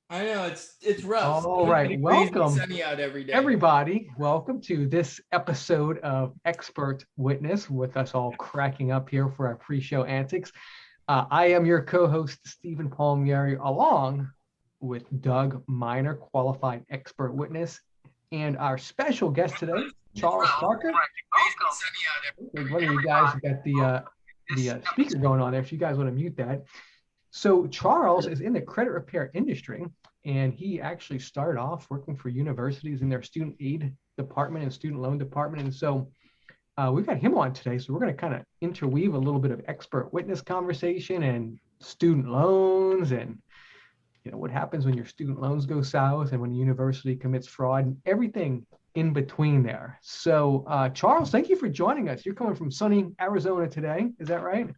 I know it's rough. All right, Crazy welcome sunny out every day. everybody. Welcome to this episode of Expert Witness with us all cracking up here for our pre-show antics. I am your co-host, Steven Palmieri, along with Doug Minor, qualified expert witness, and our special guest today, Charles Parker. One of you guys got the speaker going on there, if you guys want to mute that. So Charles is in the credit repair industry, and he actually started off working for universities in their student aid department and student loan department. And so we've got him on today. So we're going to kind of interweave a little bit of expert witness conversation and student loans and what happens when your student loans go south and when a university commits fraud and everything in between there. So Charles, thank you for joining us. You're coming from sunny Arizona today. Is that right?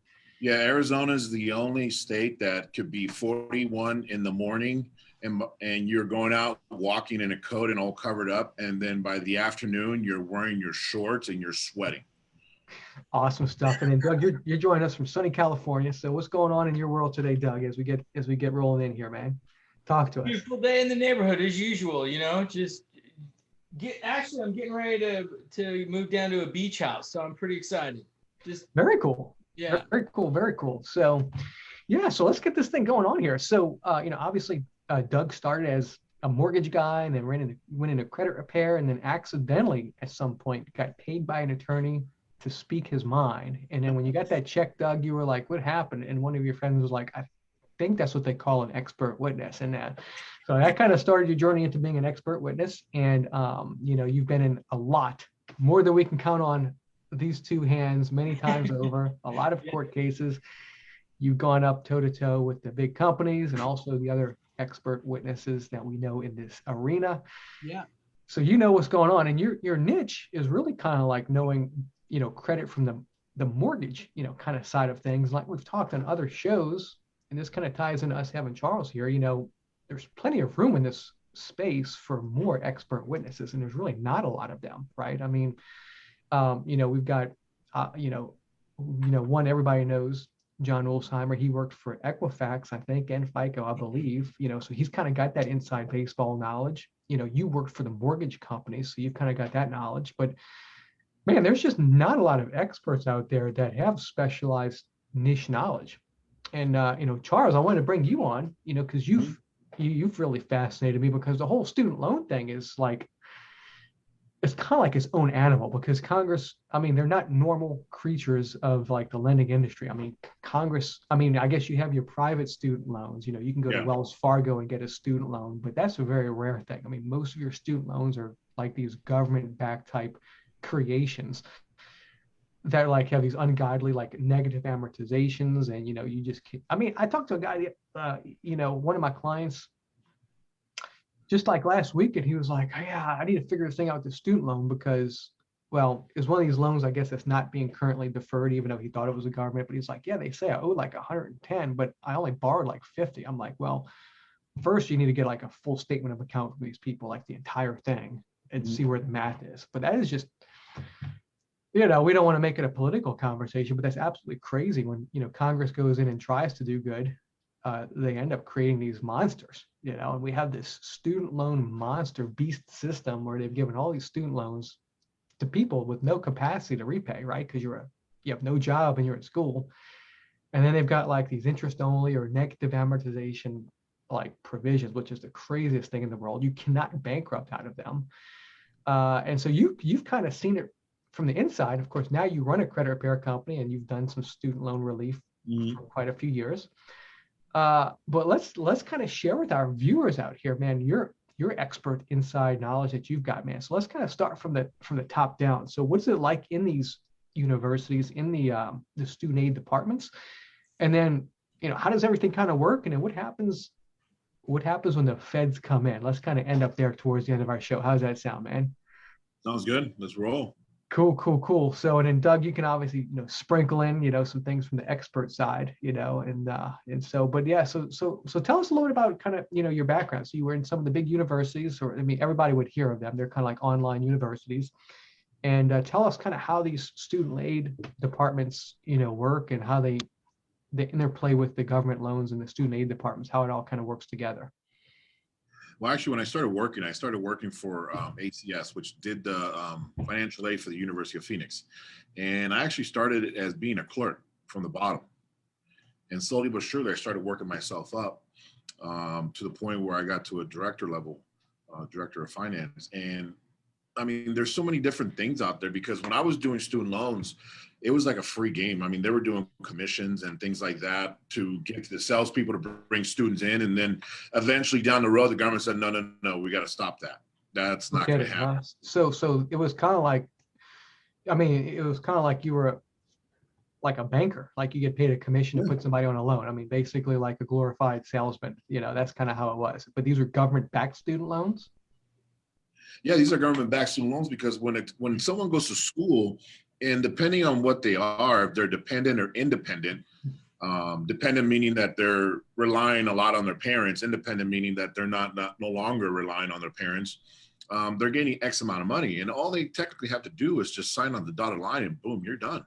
Yeah, Arizona is the only state that could be 41 in the morning and you're going out walking in a coat and all covered up. And then by the afternoon, you're wearing your shorts and you're sweating. Awesome stuff. And then Doug, you're joining us from sunny California. So what's going on in your world today, Doug, as we get rolling in here, man? Talk to us. Beautiful day in the neighborhood as usual, just I'm getting ready to move down to a beach house. So I'm pretty excited. Just very cool. Yeah. Very cool. Very cool. So yeah, so let's get this thing going on here. So obviously Doug started as a mortgage guy and then went into credit repair and then accidentally at some point got paid by an attorney to speak his mind. And then when you got that check, Doug, you were like, what happened? And one of your friends was like, I think that's what they call an expert witness. And so that kind of started your journey into being an expert witness. And you've been in a lot more than we can count on these two hands many times over, a lot of court cases. You've gone up toe to toe with the big companies and also the other expert witnesses that we know in this arena. Yeah. So you know what's going on, and your niche is really kind of like knowing, credit from the mortgage, kind of side of things. Like we've talked on other shows, and this kind of ties into us having Charles here. There's plenty of room in this space for more expert witnesses, and there's really not a lot of them, right? I mean, we've got, one everybody knows, John Wolfsheimer. He worked for Equifax, I think, and FICO, I believe. So he's kind of got that inside baseball knowledge. You worked for the mortgage company, so you've kind of got that knowledge. But man, there's just not a lot of experts out there that have specialized niche knowledge. And Charles, I wanted to bring you on, because you've really fascinated me, because the whole student loan thing is like, it's kind of like its own animal, because Congress, I mean, they're not normal creatures of like the lending industry. I mean, Congress, I mean, I guess you have your private student loans, you can go to Wells Fargo and get a student loan, but that's a very rare thing. I mean, most of your student loans are like these government-backed type creations that like have these ungodly like negative amortizations, and you just can't. I mean, I talked to a guy, one of my clients just like last week, and he was like, yeah, I need to figure this thing out with the student loan, because, well, it's one of these loans, I guess, that's not being currently deferred, even though he thought it was a government. But he's like, yeah, they say I owe like 110, but I only borrowed like 50. I'm like, well, first you need to get like a full statement of account for these people, like the entire thing, and see where the math is. But that is just, we don't want to make it a political conversation, but that's absolutely crazy when, Congress goes in and tries to do good. They end up creating these monsters, and we have this student loan monster beast system where they've given all these student loans to people with no capacity to repay, right? Because you have no job and you're at school. And then they've got like these interest only or negative amortization like provisions, which is the craziest thing in the world. You cannot bankrupt out of them. And so you've kind of seen it from the inside. Of course, now you run a credit repair company and you've done some student loan relief for quite a few years. But let's kind of share with our viewers out here, man, your expert inside knowledge that you've got, man. So let's kind of start from the top down. So what's it like in these universities, in the student aid departments? And then, how does everything kind of work? And then what happens when the feds come in? Let's kind of end up there towards the end of our show. How does that sound, man? Sounds good. Let's roll. Cool. So, and then Doug, you can obviously, sprinkle in, some things from the expert side, and so, but yeah, so tell us a little bit about kind of, your background. So you were in some of the big universities, or, I mean, everybody would hear of them. They're kind of like online universities. And tell us kind of how these student aid departments, work, and how they interplay with the government loans and the student aid departments, how it all kind of works together. Well, actually, when I started working for ACS, which did the financial aid for the University of Phoenix. And I actually started it as being a clerk from the bottom. And slowly but surely, I started working myself up to the point where I got to a director level, director of finance. And I mean, there's so many different things out there because when I was doing student loans, it was like a free game. I mean, they were doing commissions and things like that to get the salespeople to bring students in. And then eventually down the road, the government said, no, no, no, we got to stop that. That's not going to happen. So it was kind of like, I mean, it was kind of like you were like a banker, like you get paid a commission to put somebody on a loan. I mean, basically like a glorified salesman, that's kind of how it was. But these are government-backed student loans? Yeah, these are government-backed student loans because when someone goes to school, and depending on what they are, if they're dependent or independent, dependent meaning that they're relying a lot on their parents, independent meaning that they're no longer relying on their parents, they're getting X amount of money. And all they technically have to do is just sign on the dotted line and boom, you're done.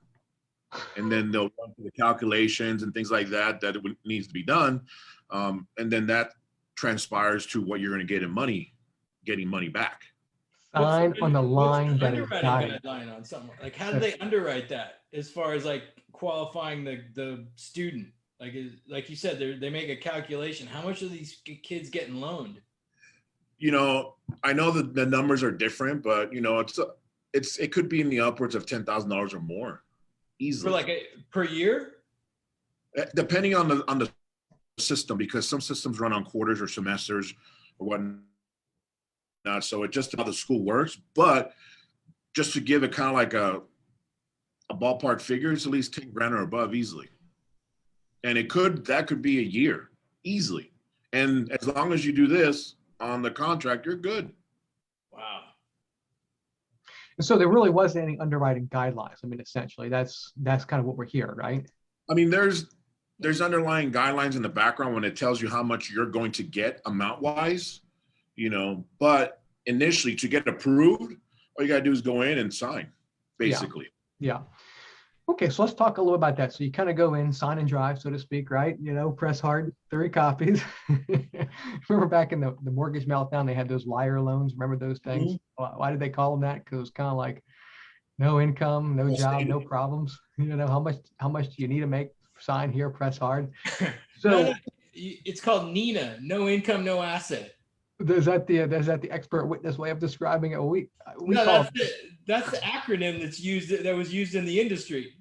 And then they'll run through the calculations and things like that it needs to be done. And then that transpires to what you're going to get in money, getting money back. Sign on the line that is dotted. Guideline on someone. Like, how do they underwrite that as far as like qualifying the student? Like you said, they make a calculation. How much are these kids getting loaned? I know that the numbers are different, but it could be in the upwards of $10,000 or more, easily. For per year? Depending on the system, because some systems run on quarters or semesters or whatnot. So it just how the school works, but just to give it kind of like a ballpark figure, it's at least 10 grand or above easily. And that could be a year easily. And as long as you do this on the contract, you're good. Wow. And so there really wasn't any underwriting guidelines. I mean, essentially that's kind of what we're here, right? I mean, there's underlying guidelines in the background when it tells you how much you're going to get amount wise, but initially to get approved, all you got to do is go in and sign, basically. Yeah. Okay, so let's talk a little about that. So you kind of go in, sign and drive, so to speak, right? Press hard, 3 copies. Remember back in the mortgage meltdown, they had those liar loans. Remember those things? Mm-hmm. Why did they call them that? Because it was kind of like no income, no job, no problems. How much do you need to make? Sign here, press hard. So it's called NINA, no income, no asset. Is that the expert witness way of describing it? That's the acronym that was used in the industry.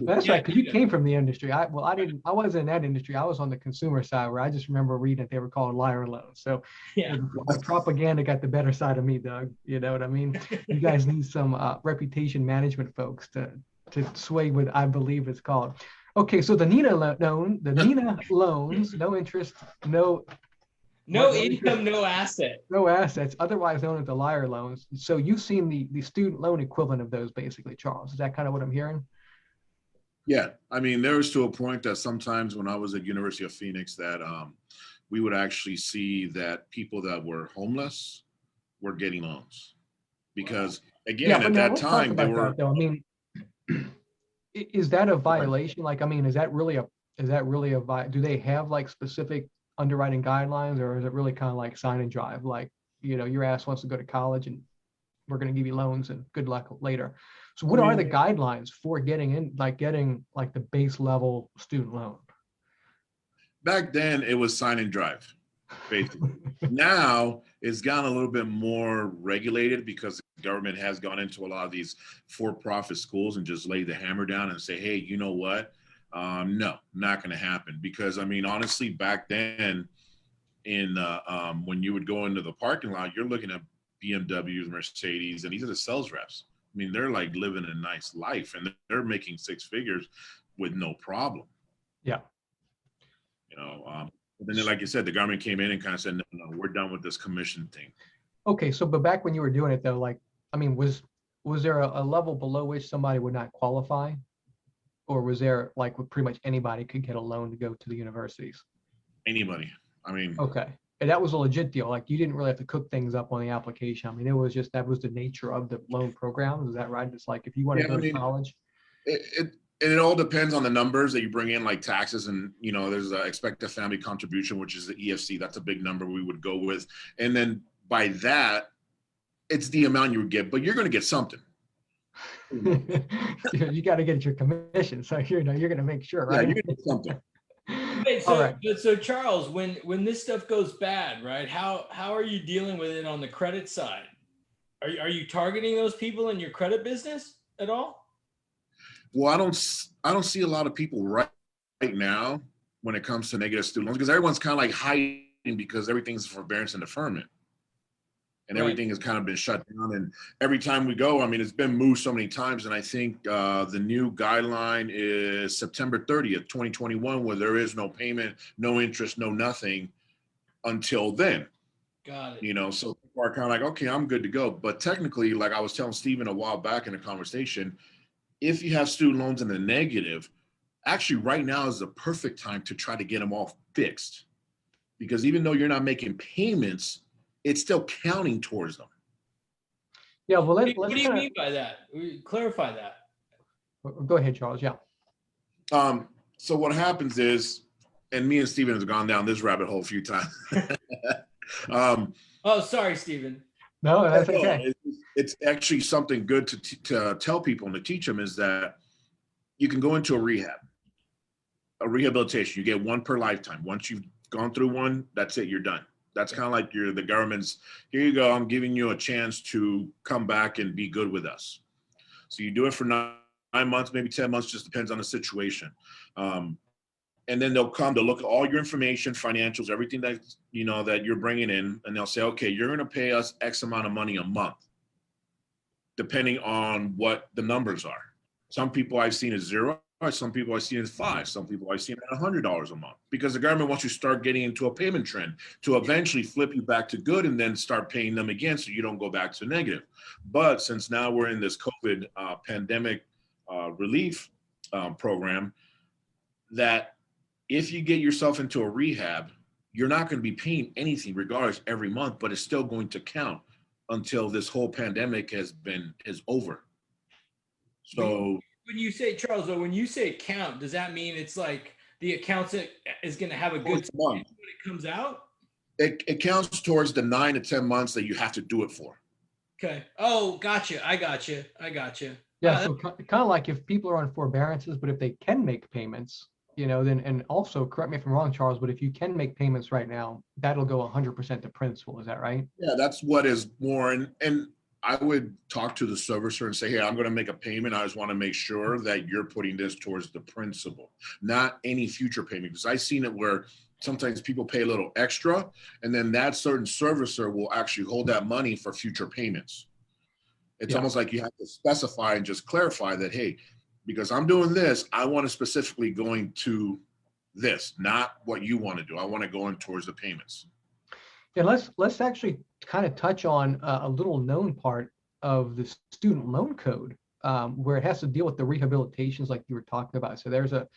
That's right, because you came from the industry. I wasn't in that industry. I was on the consumer side where I just remember reading that they were called liar loans. So the propaganda got the better side of me, Doug. You know what I mean? You guys need some reputation management folks to sway what I believe it's called. Okay, so the NINA loans, no interest, no income, no asset. No assets, otherwise known as the liar loans. So you've seen the student loan equivalent of those, basically, Charles. Is that kind of what I'm hearing? Yeah, I mean, there was to a point that sometimes when I was at University of Phoenix that we would actually see that people that were homeless were getting loans. Because, again, at that time, they were... I mean, is that a violation? Like, I mean, is that really a do they have like specific underwriting guidelines, or is it really kind of like sign and drive? Like, your ass wants to go to college and we're going to give you loans and good luck later. So what are the guidelines for getting like the base level student loan? Back then it was sign and drive, basically. Now it's gotten a little bit more regulated because the government has gone into a lot of these for-profit schools and just laid the hammer down and say, hey, you know what? No, not going to happen. Because I mean, honestly, back then when you would go into the parking lot, you're looking at BMWs, Mercedes, and these are the sales reps. I mean, they're like living a nice life and they're making 6 figures with no problem. Yeah. But then, like you said, the government came in and kind of said, no, we're done with this commission thing. Okay. So, but back when you were doing it though, like, I mean, was there a level below which somebody would not qualify? Or was there like pretty much anybody could get a loan to go to the universities? Anybody. I mean. Okay. And that was a legit deal. Like you didn't really have to cook things up on the application. I mean, it was just, that was the nature of the loan program. Is that right? It's like, if you want to go to college. And it all depends on the numbers that you bring in, like taxes, and there's a expected family contribution, which is the EFC. That's a big number we would go with, and then by that, it's the amount you would get, but you're going to get something. You got to get your commission, so you're going to make sure, Yeah, right? you're going to get something. Wait, All so right. so Charles, when this stuff goes bad, right? How are you dealing with it on the credit side? Are you targeting those people in your credit business at all? Well, I don't see a lot of people right now when it comes to negative student loans, because everyone's kind of like hiding because everything's forbearance and deferment. And Right. everything has kind of been shut down. And every time we go, I mean, it's been moved so many times. And I think the new guideline is September 30th, 2021, where there is no payment, no interest, no nothing until then. Got it. So people are kind of like, okay, I'm good to go. But technically, like I was telling Steven a while back in a conversation, if you have student loans in the negative, actually right now is the perfect time to try to get them all fixed. Because even though you're not making payments, it's still counting towards them. Yeah, well, What do you mean by that? Clarify that. Go ahead, Charles. Yeah. So what happens is, and me and Steven have gone down this rabbit hole a few times. Oh, sorry, Steven. No, that's okay. It's actually something good to tell people and to teach them, is that you can go into a rehabilitation. You get one per lifetime. Once you've gone through one, that's it, you're done. That's kind of like the government's, here you go, I'm giving you a chance to come back and be good with us. So you do it for 9 months, maybe 10 months, just depends on the situation. And then they'll look at all your information, financials, everything that, that you're bringing in, and they'll say, okay, you're going to pay us X amount of money a month, depending on what the numbers are. Some people I've seen is 0. Some people I've seen is 5. Some people I've seen at $100 a month, because the government wants you to start getting into a payment trend to eventually flip you back to good and then start paying them again so you don't go back to negative. But since now we're in this COVID pandemic relief program, that if you get yourself into a rehab, you're not going to be paying anything regardless every month, but it's still going to count until this whole pandemic is over. So when you say, Charles, though, when you say count, does that mean it's like the accountant is going to have a good month when it comes out? It counts towards the 9 to 10 months that you have to do it for. Okay. Oh, gotcha. I gotcha. Yeah. So kind of like if people are on forbearances, but if they can make payments, then, and also correct me if I'm wrong, Charles, but if you can make payments right now, that'll go 100% to principal. Is that right? Yeah, that's what is more. And I would talk to the servicer and say, hey, I'm going to make a payment. I just want to make sure that you're putting this towards the principal, not any future payment. Because I've seen it where sometimes people pay a little extra, and then that certain servicer will actually hold that money for future payments. It's almost like you have to specify and just clarify that, hey, because I'm doing this, I want to specifically going to this, not what you want to do. I want to go in towards the payments. Yeah, let's actually kind of touch on a little known part of the student loan code, where it has to deal with the rehabilitations like you were talking about. So there's a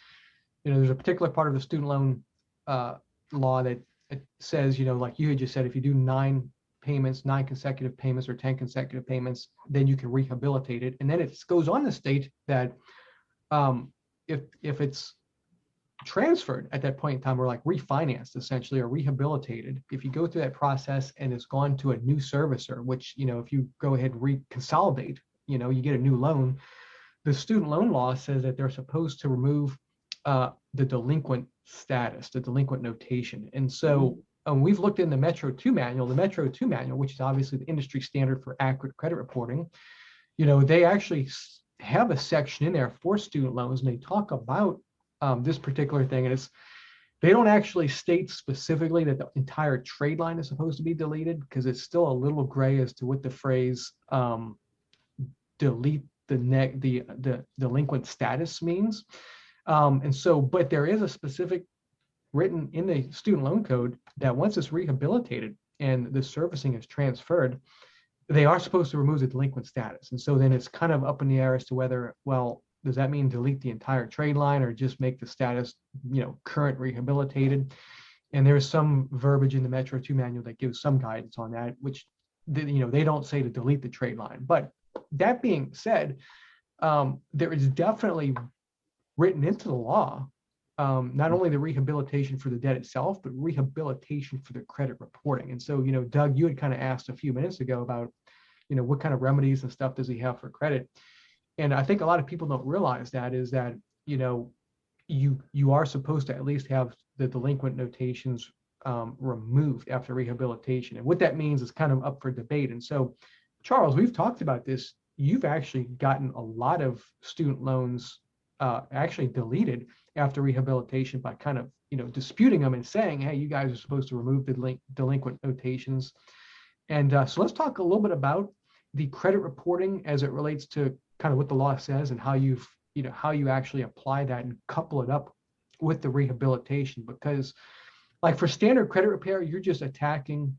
particular part of the student loan law that it says, like you had just said, if you do 9 consecutive payments or 10 consecutive payments, then you can rehabilitate it. And then it goes on to state that if it's transferred at that point in time, or like refinanced essentially, or rehabilitated, if you go through that process and it's gone to a new servicer, which if you go ahead and reconsolidate, you get a new loan, the student loan law says that they're supposed to remove the delinquent status, the delinquent notation. And so we've looked in the Metro 2 manual, which is obviously the industry standard for accurate credit reporting. They actually have a section in there for student loans, and they talk about this particular thing, and they don't actually state specifically that the entire trade line is supposed to be deleted, because it's still a little gray as to what the phrase delete the delinquent status means. And so, but there is a specific written in the student loan code that once it's rehabilitated and the servicing is transferred, they are supposed to remove the delinquent status. And so then it's kind of up in the air as to whether, well, does that mean delete the entire trade line or just make the status, current rehabilitated? And there's some verbiage in the Metro 2 manual that gives some guidance on that, which, they don't say to delete the trade line. But that being said, there is definitely written into the law, not only the rehabilitation for the debt itself, but rehabilitation for the credit reporting. And so, Doug, you had kind of asked a few minutes ago about, what kind of remedies and stuff does he have for credit? And I think a lot of people don't realize that is that, you are supposed to at least have the delinquent notations removed after rehabilitation. And what that means is kind of up for debate. And so, Charles, we've talked about this. You've actually gotten a lot of student loans actually deleted after rehabilitation by kind of, disputing them and saying, hey, you guys are supposed to remove the delinquent notations. And so let's talk a little bit about the credit reporting as it relates to kind of what the law says and how you actually apply that and couple it up with the rehabilitation. Because like for standard credit repair, you're just attacking,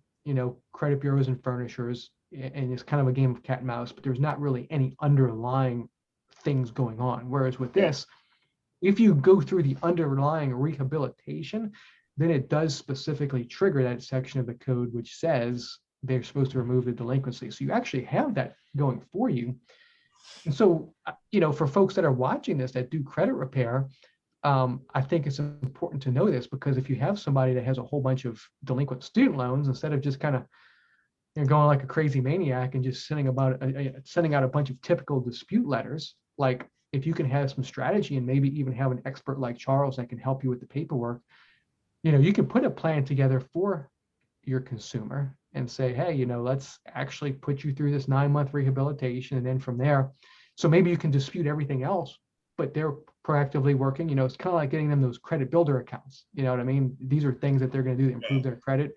credit bureaus and furnishers, and it's kind of a game of cat and mouse, but there's not really any underlying things going on. Whereas with this, if you go through the underlying rehabilitation, then it does specifically trigger that section of the code which says they're supposed to remove the delinquency. So you actually have that going for you. And so, for folks that are watching this that do credit repair, I think it's important to know this, because if you have somebody that has a whole bunch of delinquent student loans, instead of just kind of going like a crazy maniac and just sending out a bunch of typical dispute letters, like if you can have some strategy and maybe even have an expert like Charles that can help you with the paperwork, you can put a plan together for your consumer and say, hey, let's actually put you through this 9-month rehabilitation. And then from there, so maybe you can dispute everything else, but they're proactively working. It's kind of like getting them those credit builder accounts. You know what I mean? These are things that they're going to do to improve their credit.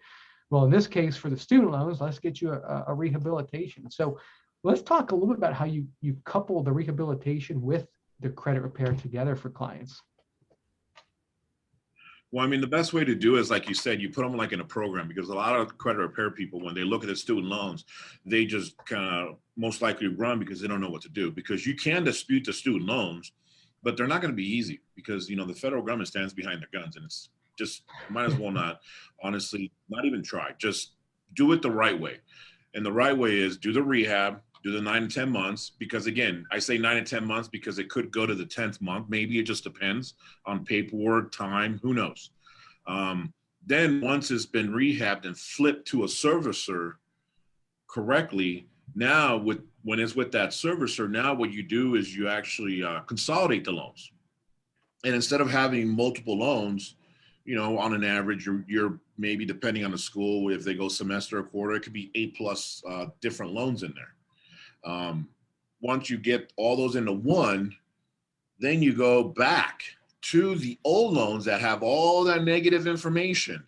Well, in this case, for the student loans, let's get you a rehabilitation. So let's talk a little bit about how you couple the rehabilitation with the credit repair together for clients. Well, I mean, the best way to do it is, like you said, you put them like in a program, because a lot of credit repair people, when they look at the student loans, they just kind of most likely run because they don't know what to do. Because you can dispute the student loans, but they're not going to be easy, because, the federal government stands behind their guns, and it's just, might as well not, honestly, not even try. Just do it the right way. And the right way is do the rehab, do the 9 to 10 months, because again, I say 9 to 10 months because it could go to the 10th month. Maybe it just depends on paperwork, time, who knows. Then once it's been rehabbed and flipped to a servicer correctly, now when it's with that servicer, now what you do is you actually consolidate the loans. And instead of having multiple loans, on an average, you're maybe, depending on the school, if they go semester or quarter, it could be 8+ different loans in there. Once you get all those into one, then you go back to the old loans that have all that negative information,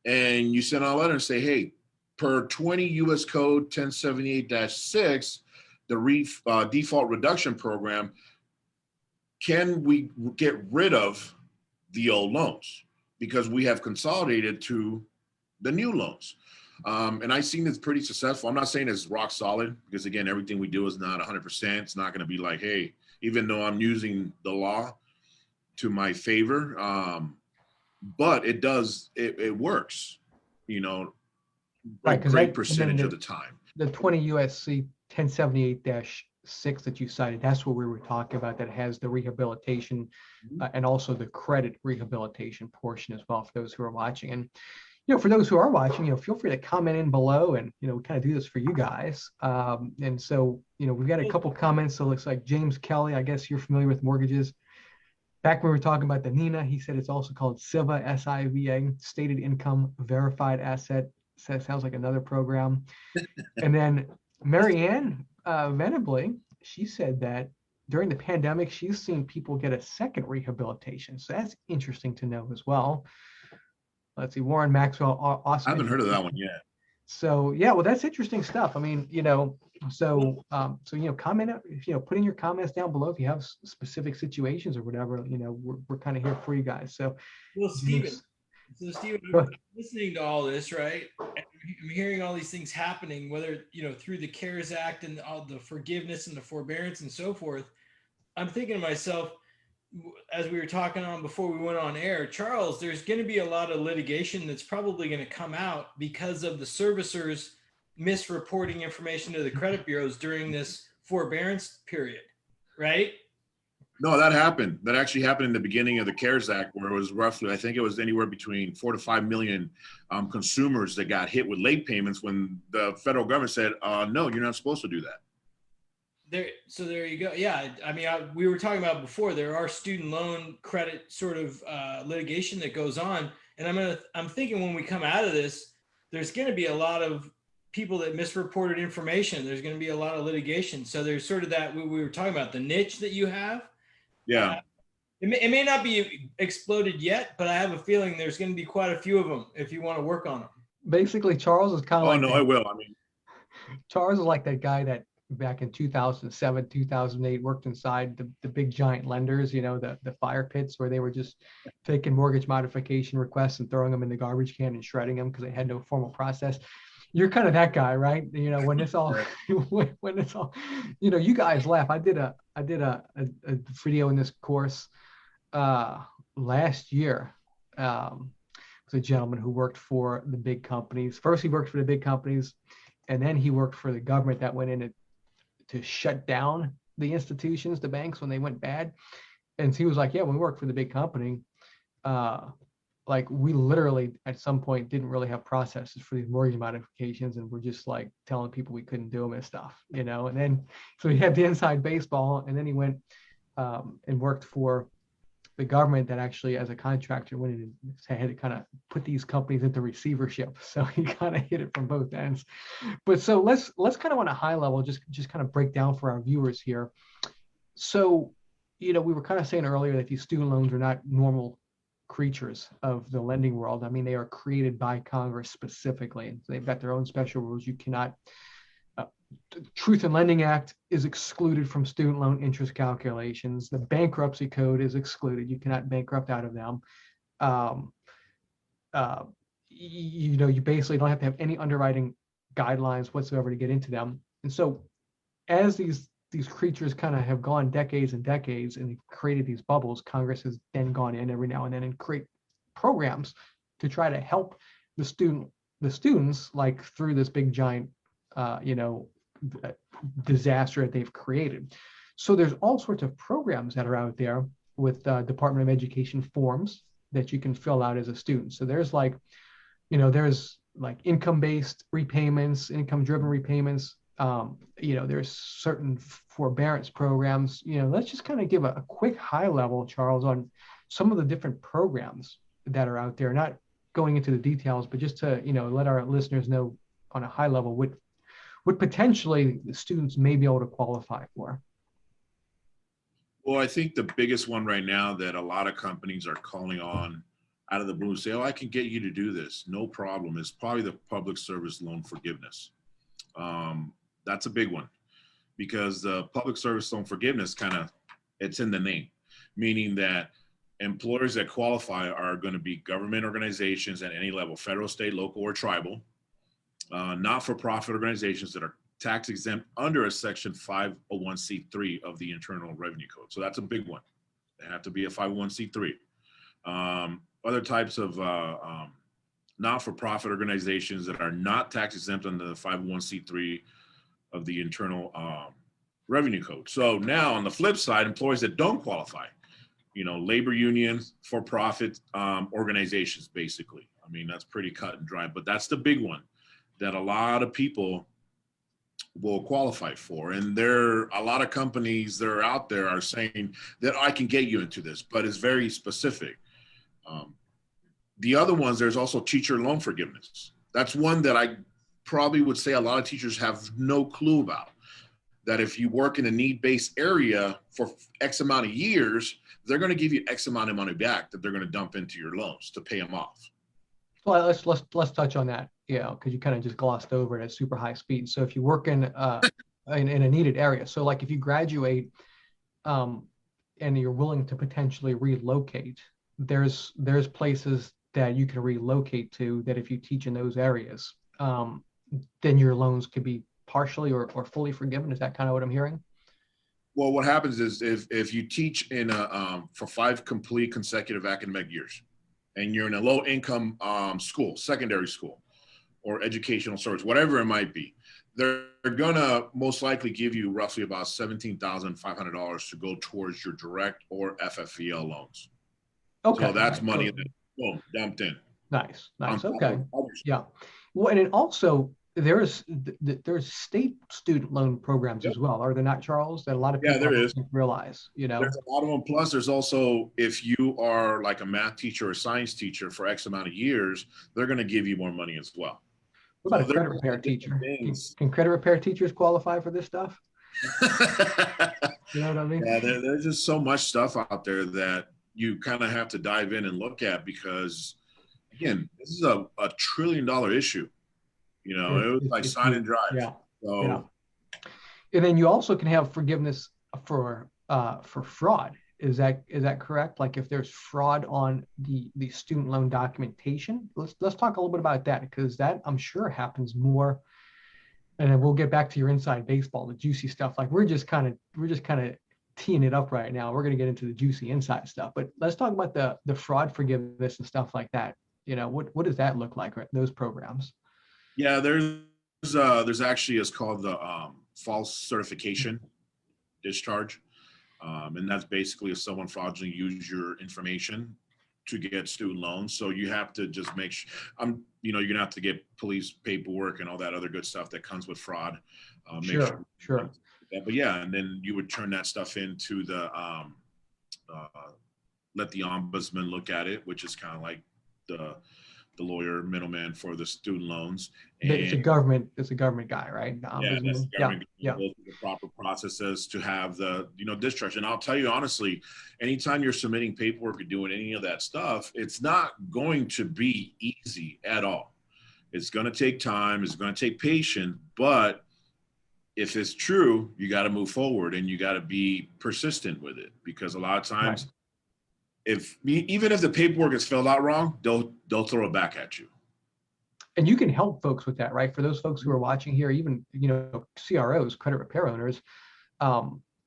and you send out a letter and say, hey, per 20 U.S. Code 1078-6, the default reduction program, can we get rid of the old loans? Because we have consolidated to the new loans. And I've seen it's pretty successful. I'm not saying it's rock solid, because again, everything we do is not 100%. It's not going to be like, hey, even though I'm using the law to my favor, but it does, it works, Right, great percentage of the time. The 20 USC 1078-6 that you cited, that's what we were talking about, that has the rehabilitation and also the credit rehabilitation portion as well for those who are watching. And for those who are watching, feel free to comment in below, and we kind of do this for you guys. And so we've got a couple comments. So it looks like James Kelly, I guess you're familiar with mortgages. Back when we were talking about the NINA, he said it's also called SIVA, SIVA, Stated Income Verified Asset. So that sounds like another program. And then Marianne Venably, she said that during the pandemic, she's seen people get a second rehabilitation. So that's interesting to know as well. Let's see, Warren Maxwell. Awesome. I haven't heard of that one yet. So yeah, well, that's interesting stuff. I mean, so comment up, put in your comments down below if you have specific situations or whatever. We're kind of here for you guys. So, well, Steven, I'm listening to all this, right? And I'm hearing all these things happening, whether through the CARES Act and all the forgiveness and the forbearance and so forth. I'm thinking to myself, as we were talking on before we went on air, Charles, there's going to be a lot of litigation that's probably going to come out because of the servicers misreporting information to the credit bureaus during this forbearance period, right? No, that happened. That actually happened in the beginning of the CARES Act, where it was roughly, I think it was anywhere between 4 to 5 million consumers that got hit with late payments when the federal government said, no, you're not supposed to do that. So there you go. Yeah, I mean, we were talking about before. There are student loan credit sort of litigation that goes on, and I'm thinking when we come out of this, there's going to be a lot of people that misreported information. There's going to be a lot of litigation. So there's sort of that we were talking about the niche that you have. Yeah. It may not be exploded yet, but I have a feeling there's going to be quite a few of them if you want to work on them. Basically, Charles is kind of Oh, like no, that. I will. I mean, Charles is like that guy that back in 2007, 2008 worked inside the big giant lenders, you know, the fire pits where they were just taking mortgage modification requests and throwing them in the garbage can and shredding them because they had no formal process. You're kind of that guy, right? You know, when it's all when it's all, you know, you guys laugh. I did a video in this course last year. It was a gentleman who worked for the big companies. First, he worked for the big companies, and then he worked for the government that went in to shut down the institutions, the banks, when they went bad. And so he was like, yeah, when we worked for the big company, like we literally at some point didn't really have processes for these mortgage modifications, and we're just like telling people we couldn't do them and stuff, you know. And then so he had the inside baseball, and then he went and worked for the government that actually, as a contractor, went in and had to kind of put these companies into receivership. So he kind of hit it from both ends. But so let's kind of on a high level just kind of break down for our viewers here. So, you know, we were kind of saying earlier that these student loans are not normal creatures of the lending world. I mean, they are created by Congress specifically, and they've got their own special rules. You cannot the Truth in Lending Act is excluded from student loan interest calculations. The bankruptcy code is excluded. You cannot bankrupt out of them. You know, you basically don't have to have any underwriting guidelines whatsoever to get into them. And so as these creatures kind of have gone decades and decades and created these bubbles, Congress has then gone in every now and then and create programs to try to help the students like through this big giant you know, disaster that they've created. So there's all sorts of programs that are out there with Department of Education forms that you can fill out as a student. So there's like, you know, there's like income-based repayments, income-driven repayments. You know, there's certain forbearance programs. You know, let's just kind of give a quick high level, Charles, on some of the different programs that are out there, not going into the details, but just to, you know, let our listeners know on a high level what potentially the students may be able to qualify for. Well, I think the biggest one right now that a lot of companies are calling on out of the blue, say, oh, I can get you to do this, no problem, is probably the public service loan forgiveness. That's a big one because the public service loan forgiveness it's in the name, meaning that employers that qualify are going to be government organizations at any level, federal, state, local, or tribal, not-for-profit organizations that are tax exempt under a section 501c3 of the Internal Revenue Code. So that's a big one. They have to be a 501c3. Other types of not-for-profit organizations that are not tax exempt under the 501c3 of the Internal Revenue Code. So now on the flip side, employees that don't qualify, you know, labor unions, for-profit organizations, basically. I mean, that's pretty cut and dry, but that's the big one that a lot of people will qualify for. And a lot of companies that are out there are saying that I can get you into this, but it's very specific. The other ones, there's also teacher loan forgiveness. That's one that I probably would say a lot of teachers have no clue about. That if you work in a need-based area for X amount of years, they're going to give you X amount of money back that they're going to dump into your loans to pay them off. Well, let's touch on that, yeah, because you kind of just glossed over it at super high speed. So if you work in a needed area, so like if you graduate and you're willing to potentially relocate, there's places that you can relocate to that if you teach in those areas, then your loans could be partially or fully forgiven. Is that kind of what I'm hearing? Well, what happens is if you teach in for 5 complete consecutive academic years, and you're in a low income school, secondary school, or educational service, whatever it might be, they're gonna most likely give you roughly about $17,500 to go towards your direct or FFEL loans. Okay. So that's right, money so- that boom, dumped in. Nice, On nice. top Okay. of other stuff. Yeah. Well, and it also there's state student loan programs Yep. as well, are there not, Charles? That a lot of Yeah, people there I don't is. think realize, you know. There's a lot of them. Plus, there's also, if you are like a math teacher or science teacher for X amount of years, they're going to give you more money as well. What about So a credit there's repair different teacher? things. Can credit repair teachers qualify for this stuff? You know what I mean? Yeah, there's just so much stuff out there that you kind of have to dive in and look at, because again, this is a $1 trillion issue. You know, it was like It's sign huge. and drive. Yeah. So Yeah. And then you also can have forgiveness for fraud. Is that correct? Like if there's fraud on the student loan documentation, let's talk a little bit about that, because that I'm sure happens more. And then we'll get back to your inside baseball, the juicy stuff. Like we're just kind of teeing it up right now. We're going to get into the juicy inside stuff, but let's talk about the fraud forgiveness and stuff like that. You know, what does that look like, right? Those programs? yeah, there's actually, it's called the false certification discharge. And that's basically if someone fraudulently used your information to get student loans. So you have to just make sure, you're gonna have to get police paperwork and all that other good stuff that comes with fraud. Sure. But yeah, and then you would turn that stuff into the let the ombudsman look at it, which is kind of like the lawyer middleman for the student loans. And It's a government guy, right? yeah, that's the government Yeah. goes through the proper processes to have the discharge. And I'll tell you honestly, anytime you're submitting paperwork or doing any of that stuff, it's not going to be easy at all. It's going to take time. It's going to take patience. But if it's true, you got to move forward and you got to be persistent with it, because a lot of times, even if the paperwork is filled out wrong, they'll throw it back at you. And you can help folks with that, right? For those folks who are watching here, even, CROs, credit repair owners,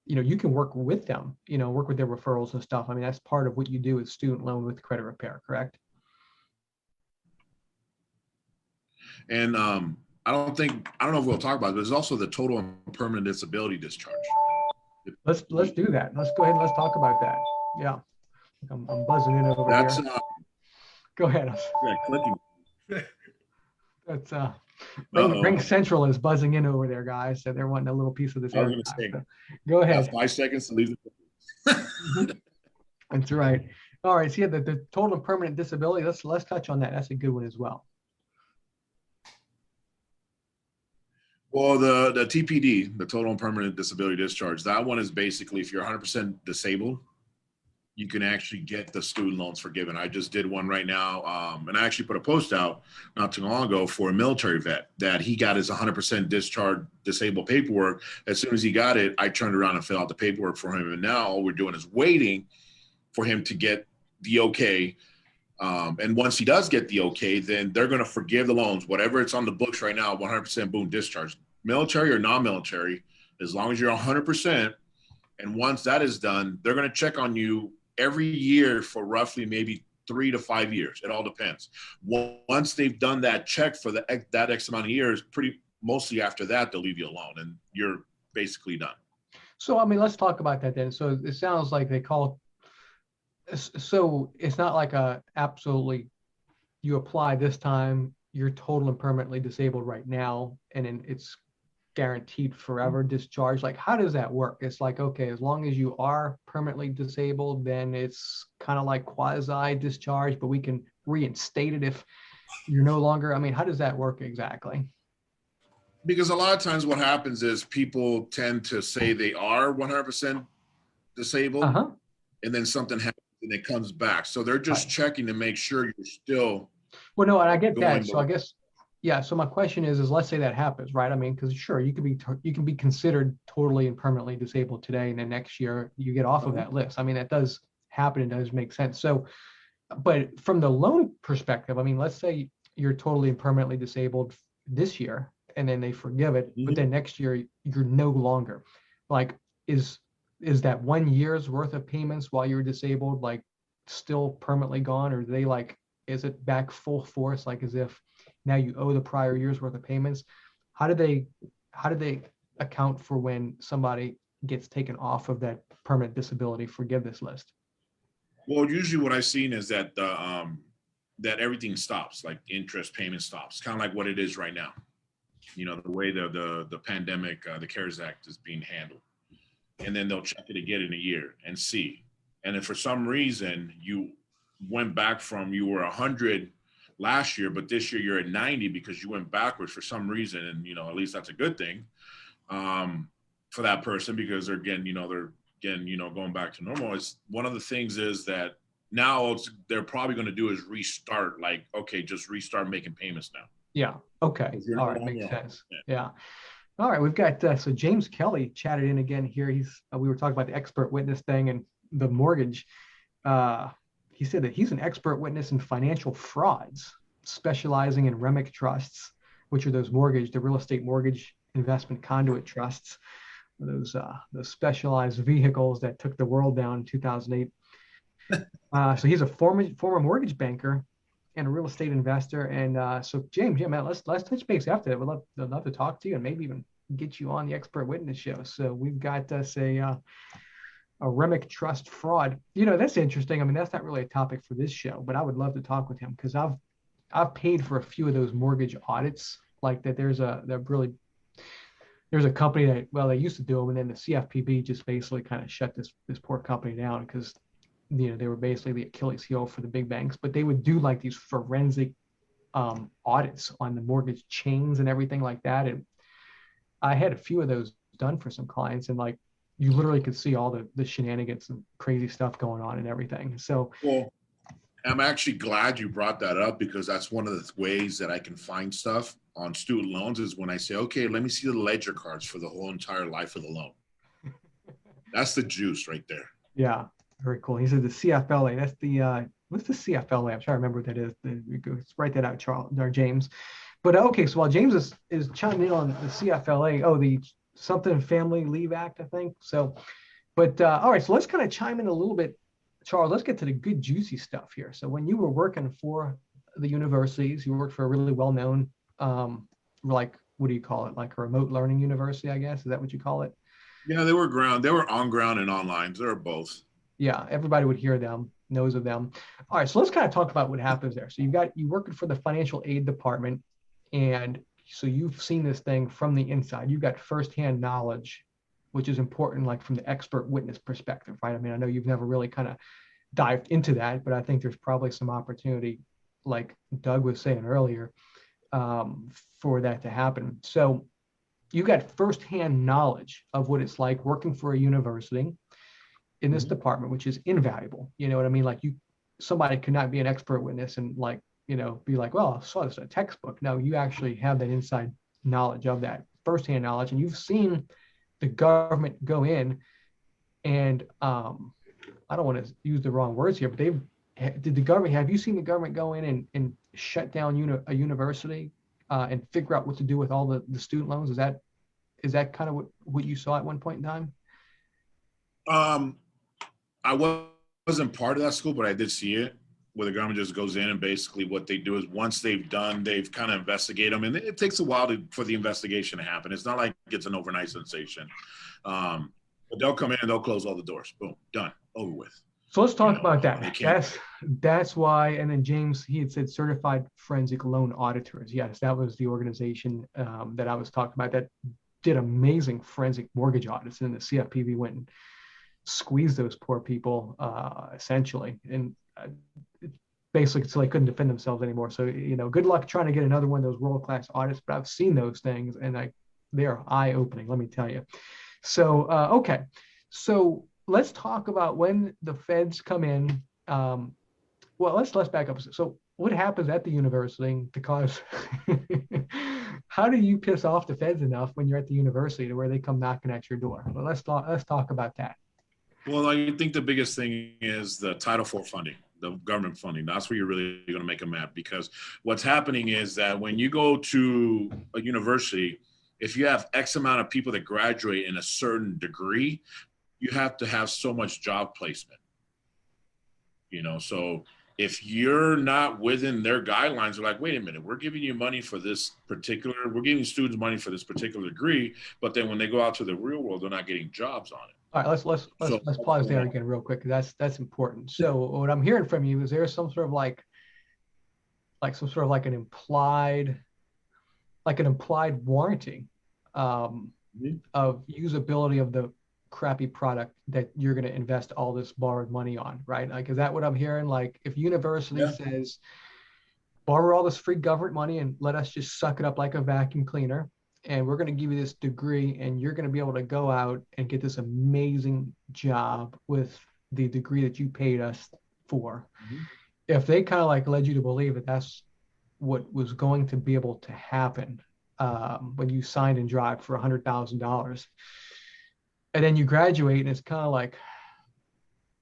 you can work with them, work with their referrals and stuff. I mean, that's part of what you do with student loan with credit repair, correct? And I don't know if we'll talk about it, but there's also the total and permanent disability discharge. Let's do that. Let's go ahead and let's talk about that. Yeah. I'm buzzing in over here. Go ahead. Yeah, clicking. That's Ring Central is buzzing in over there, guys. So they're wanting a little piece of this. I was gonna say, so go ahead. 5 seconds to leave the That's right. All right. So yeah, the total and permanent disability. Let's touch on that. That's a good one as well. Well, the TPD, the total and permanent disability discharge, that one is basically if you're 100% disabled, you can actually get the student loans forgiven. I just did one right now, and I actually put a post out not too long ago for a military vet that he got his 100% discharge disabled paperwork. As soon as he got it, I turned around and filled out the paperwork for him. And now all we're doing is waiting for him to get the okay. And once he does get the okay, then they're going to forgive the loans, whatever it's on the books right now, 100% boom discharge, military or non-military, as long as you're 100%. And once that is done, they're going to check on you every year for roughly maybe 3 to 5 years. It all depends. Once they've done that check for that X amount of years, mostly after that, they'll leave you alone and you're basically done. So, I mean, let's talk about that then. So it sounds like so it's not like absolutely you apply this time, you're total and permanently disabled right now, and then it's guaranteed forever discharge. Like, how does that work? It's like, okay, as long as you are permanently disabled, then it's kind of like quasi discharge, but we can reinstate it if you're no longer. I mean, how does that work exactly? Because a lot of times what happens is people tend to say they are 100% disabled, and then something happens and it comes back. So they're just checking to make sure you're still. Well, no, and I get that. So I guess, yeah. So my question is let's say that happens, right? I mean, because sure, you can be considered totally and permanently disabled today, and then next year you get off of that list. I mean, that does happen and does make sense. So, but from the loan perspective, I mean, let's say you're totally and permanently disabled this year, and then they forgive it, but then next year you're no longer. Like, is that 1 year's worth of payments while you're disabled like still permanently gone, or do they is it back full force, like as if now you owe the prior year's worth of payments. How do they account for when somebody gets taken off of that permanent disability forgiveness list? Well, usually what I've seen is that that everything stops, like interest payment stops, kind of like what it is right now. You know, the way the pandemic, the CARES Act is being handled. And then they'll check it again in a year and see. And if for some reason you went back from, you were 100 last year, but this year you're at 90 because you went backwards for some reason, and you know, at least that's a good thing for that person, because they're again, going back to normal. Is one of the things is that now they're probably going to do is restart, like, okay, just restart making payments now. Yeah. Okay. All right. Makes sense. Yeah. All right. We've got, so James Kelly chatted in again here. We were talking about the expert witness thing and the mortgage. He said that he's an expert witness in financial frauds, specializing in REMIC trusts, which are the real estate mortgage investment conduit trusts, those specialized vehicles that took the world down in 2008. So he's a former mortgage banker and a real estate investor. And so James, yeah, man, let's touch base after that. I'd love to talk to you and maybe even get you on the expert witness show. So we've got us a REMIC trust fraud. You know, that's interesting. I mean, that's not really a topic for this show, but I would love to talk with him because I've paid for a few of those mortgage audits. Like that, there's a company that, well, they used to do them, and then the CFPB just basically kind of shut this poor company down because, you know, they were basically the Achilles heel for the big banks. But they would do like these forensic audits on the mortgage chains and everything like that. And I had a few of those done for some clients, and like you literally could see all the shenanigans and crazy stuff going on and everything. So, well, I'm actually glad you brought that up, because that's one of the ways that I can find stuff on student loans is when I say, okay, let me see the ledger cards for the whole entire life of the loan. That's the juice right there. Yeah, very cool. He said the CFLA. That's the what's the CFLA? I'm trying to remember what that is. Let's write that out, Charles or James. But okay, so while James is chiming in on the CFLA, the something Family Leave Act, I think. So, but all right, so let's kind of chime in a little bit, Charles. Let's get to the good juicy stuff here. So when you were working for the universities, you worked for a really well-known, like, what do you call it? Like a remote learning university, I guess. Is that what you call it? Yeah, they were on ground and online. They were both. Yeah, everybody would hear them, knows of them. All right, so let's kind of talk about what happens there. So you working for the financial aid department, and so you've seen this thing from the inside. You've got firsthand knowledge, which is important, like from the expert witness perspective, right? I mean, I know you've never really kind of dived into that, but I think there's probably some opportunity, like Doug was saying earlier, for that to happen. So you got firsthand knowledge of what it's like working for a university in this department, which is invaluable. You know what I mean? Like somebody could not be an expert witness and like, you know, be like, well, I saw this in a textbook. No, you actually have that inside knowledge of that, firsthand knowledge, and you've seen the government go in and I don't want to use the wrong words here, but have you seen the government go in and shut down a university and figure out what to do with all the student loans? Is that kind of what you saw at one point in time? I wasn't part of that school, but I did see it, where the government just goes in and basically what they do is once they've kind of investigate them, and it takes a while for the investigation to happen. It's not like it's an overnight sensation. But they'll come in and they'll close all the doors. Boom, done, over with. So let's talk about that. That's why. And then James, he had said certified forensic loan auditors. Yes, that was the organization that I was talking about that did amazing forensic mortgage audits. And the CFPB went and squeezed those poor people essentially, and basically until they couldn't defend themselves anymore. So, you know, good luck trying to get another one of those world-class audits. But I've seen those things, and they are eye-opening. Let me tell you. So okay, so let's talk about when the feds come in. Well, let's back up. So what happens at the university because how do you piss off the feds enough when you're at the university to where they come knocking at your door? Well, let's talk about that. Well, I think the biggest thing is the Title IV funding, the government funding. That's where you're really going to make a map, because what's happening is that when you go to a university, if you have X amount of people that graduate in a certain degree, you have to have so much job placement. You know, so If you're not within their guidelines, they're like, wait a minute, we're giving you money for this particular, we're giving students money for this particular degree, but then when they go out to the real world, they're not getting jobs on it. All right, So let's pause there again real quick. That's important. So what I'm hearing from you is there some sort of like some sort of like an implied warranty of usability of the crappy product that you're going to invest all this borrowed money on, right? Like, is that what I'm hearing? Like, if university says, borrow all this free government money and let us just suck it up like a vacuum cleaner, and we're going to give you this degree, and you're going to be able to go out and get this amazing job with the degree that you paid us for. If they kind of like led you to believe that that's what was going to be able to happen when you signed and drive for $100,000, and then you graduate and it's kind of like,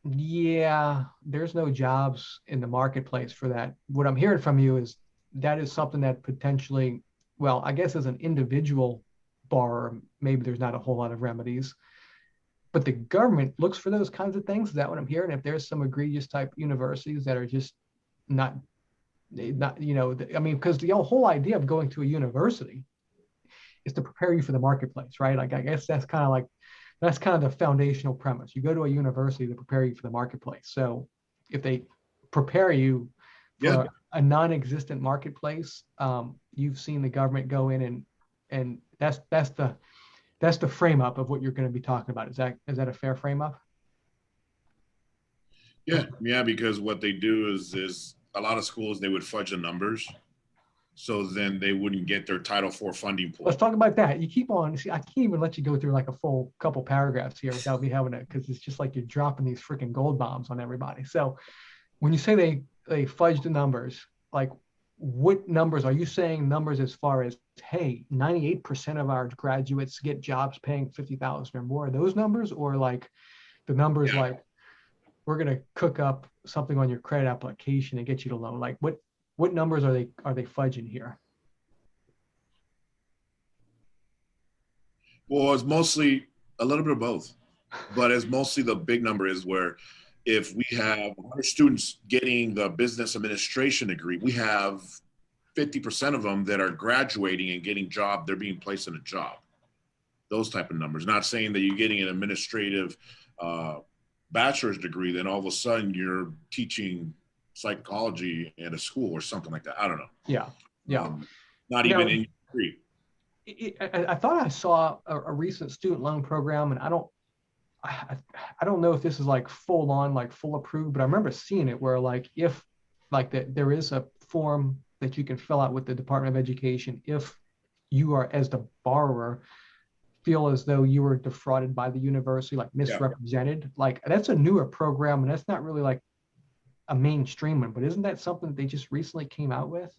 yeah, there's no jobs in the marketplace for that. What I'm hearing from you is that is something that potentially, well, I guess as an individual borrower, maybe there's not a whole lot of remedies, but the government looks for those kinds of things. Is that what I'm hearing? If there's some egregious type universities that are just not, you know, I mean, because the whole idea of going to a university is to prepare you for the marketplace, right? Like, I guess that's kind of the foundational premise. You go to a university to prepare you for the marketplace. So if they prepare you for a non-existent marketplace, you've seen the government go in and that's the frame up of what you're going to be talking about. Is that a fair frame up? Yeah, because what they do is a lot of schools, they would fudge the numbers, so then they wouldn't get their Title IV funding pool. Let's talk about that. You keep on. See, I can't even let you go through like a full couple paragraphs here without me having it, because it's just like you're dropping these freaking gold bombs on everybody. So when you say they fudge the numbers, like what numbers are you saying? Numbers as far as, hey, 98% of our graduates get jobs paying $50,000 or more. Are those numbers, or like the numbers like we're going to cook up something on your credit application and get you to loan? Like what numbers are they fudging here? Well, it's mostly a little bit of both, but it's mostly the big number is where if we have 100 students getting the business administration degree, we have 50% of them that are graduating and getting job, they're being placed in a job. Those type of numbers. Not saying that you're getting an administrative bachelor's degree, then all of a sudden you're teaching psychology at a school or something like that. I don't know. Yeah. Not even in your degree. I thought I saw a recent student loan program, and I don't know if this is like full on, like full approved, but I remember seeing it where like if like that there is a form that you can fill out with the Department of Education if you are, as the borrower, feel as though you were defrauded by the university, like misrepresented. Like that's a newer program, and that's not really like a mainstream one, but isn't that something that they just recently came out with?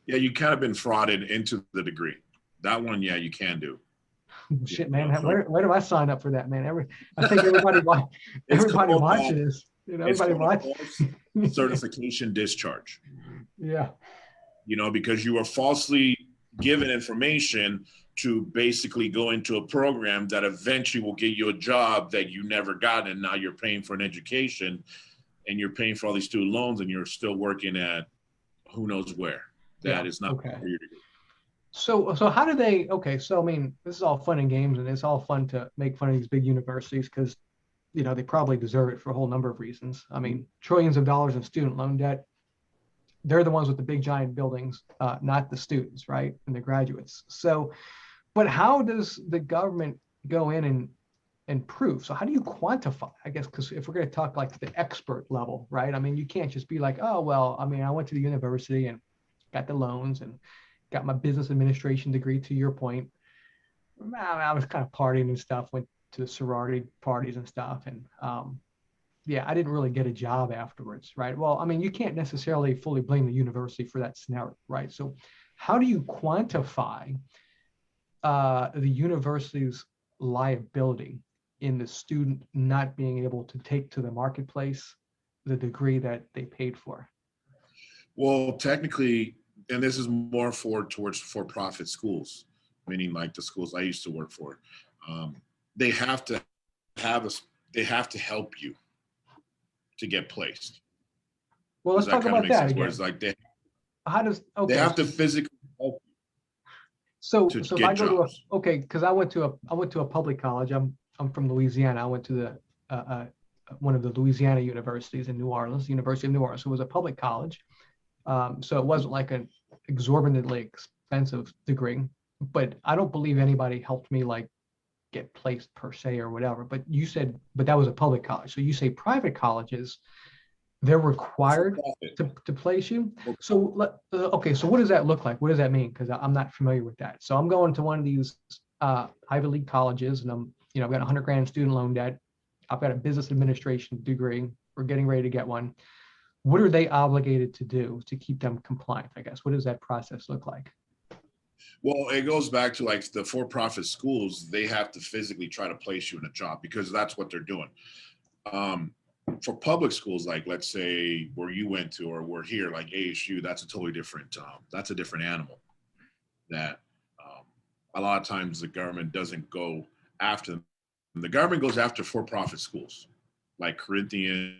Yeah, you kind of been frauded into the degree. That one, yeah, you can do. Shit, man, where do I sign up for that, man? I think everybody watching this. You know, everybody watching certification discharge. Yeah. You know, because you were falsely given information to basically go into a program that eventually will get you a job that you never got, and now you're paying for an education, and you're paying for all these student loans, and you're still working at who knows where. That is not for you to do. So how do they, so I mean, this is all fun and games, and it's all fun to make fun of these big universities because, you know, they probably deserve it for a whole number of reasons. I mean, trillions of dollars in student loan debt. They're the ones with the big giant buildings, not the students, right? And the graduates. So, but how does the government go in and prove? So how do you quantify, I guess, because if we're going to talk like the expert level, right? I mean, you can't just be like, oh, well, I mean, I went to the university and got the loans and got my business administration degree, to your point. I was kind of partying and stuff, went to the sorority parties and stuff. And I didn't really get a job afterwards, right? Well, I mean, you can't necessarily fully blame the university for that scenario, right? So how do you quantify the university's liability in the student not being able to take to the marketplace the degree that they paid for? Well, technically, and this is more towards for-profit schools, meaning like the schools I used to work for. They have to help you to get placed. Well, let's Does that talk kind of about make that sense? again. Where it's like How does, they okay. have to physically help So, to so if get I go to a, jobs. okay, because I went to a public college. I'm from Louisiana. I went to the one of the Louisiana universities in New Orleans, University of New Orleans. So it was a public college. So it wasn't like an exorbitantly expensive degree, but I don't believe anybody helped me like get placed per se or whatever. But you said, but that was a public college. So you say private colleges, they're required to place you. So okay, so what does that look like? What does that mean? Because I'm not familiar with that. So I'm going to one of these Ivy League colleges, and I've got 100 grand student loan debt. I've got a business administration degree. We're getting ready to get one. What are they obligated to do to keep them compliant? I guess. What does that process look like? Well, it goes back to like the for-profit schools. They have to physically try to place you in a job because that's what they're doing. For public schools, like let's say where you went to or we're here, like ASU, that's a totally different. That's a different animal. That a lot of times the government doesn't go after them. The government goes after for-profit schools, like Corinthians.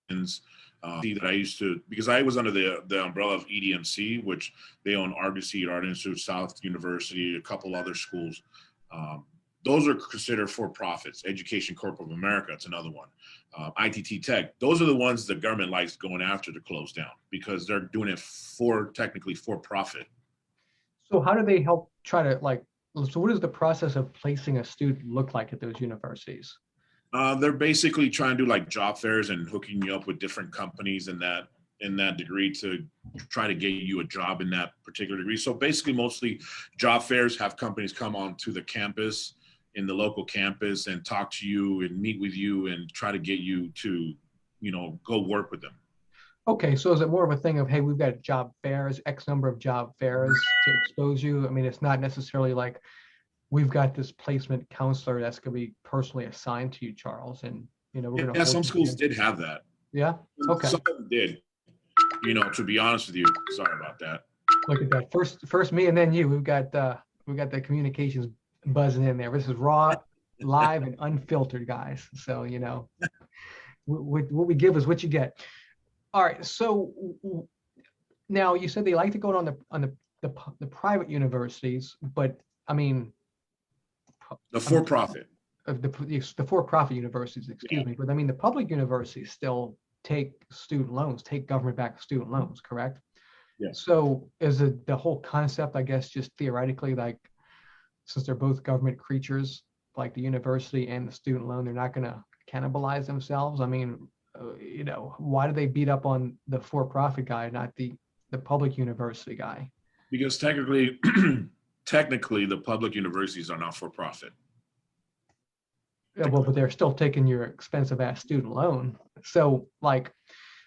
That I used to, because I was under the umbrella of EDMC, which they own Argosy, Art Institute, South University, a couple other schools. Those are considered for profits. Education Corp of America, it's another one. ITT Tech, those are the ones the government likes going after to close down because they're doing it technically for profit. So how do they help try to like, so what does the process of placing a student look like at those universities? They're basically trying to do like job fairs and hooking you up with different companies in that degree to try to get you a job in that particular degree. So basically mostly job fairs have companies come onto the campus in the local campus and talk to you and meet with you and try to get you to, go work with them. Okay, so is it more of a thing of, hey, we've got job fairs, X number of job fairs to expose you? I mean, it's not necessarily like we've got this placement counselor that's going to be personally assigned to you, Charles, and we're going to Yeah, hold some you schools to. did have that. Yeah. Okay. Some of them did. To be honest with you, sorry about that. Look at that. First me and then you. We've got the communications buzzing in there. This is raw, live, and unfiltered, guys. So what we give is what you get. All right. So now you said they like to go on the private universities, but I mean The for-profit. the for-profit universities, excuse me, but I mean the public universities still take student loans, take government-backed student loans, correct? Yeah. So is it the whole concept, I guess, just theoretically, like since they're both government creatures, like the university and the student loan, they're not going to cannibalize themselves? I mean, why do they beat up on the for-profit guy, not the public university guy? Because technically, the public universities are not for profit. Yeah, well, but they're still taking your expensive ass student loan. So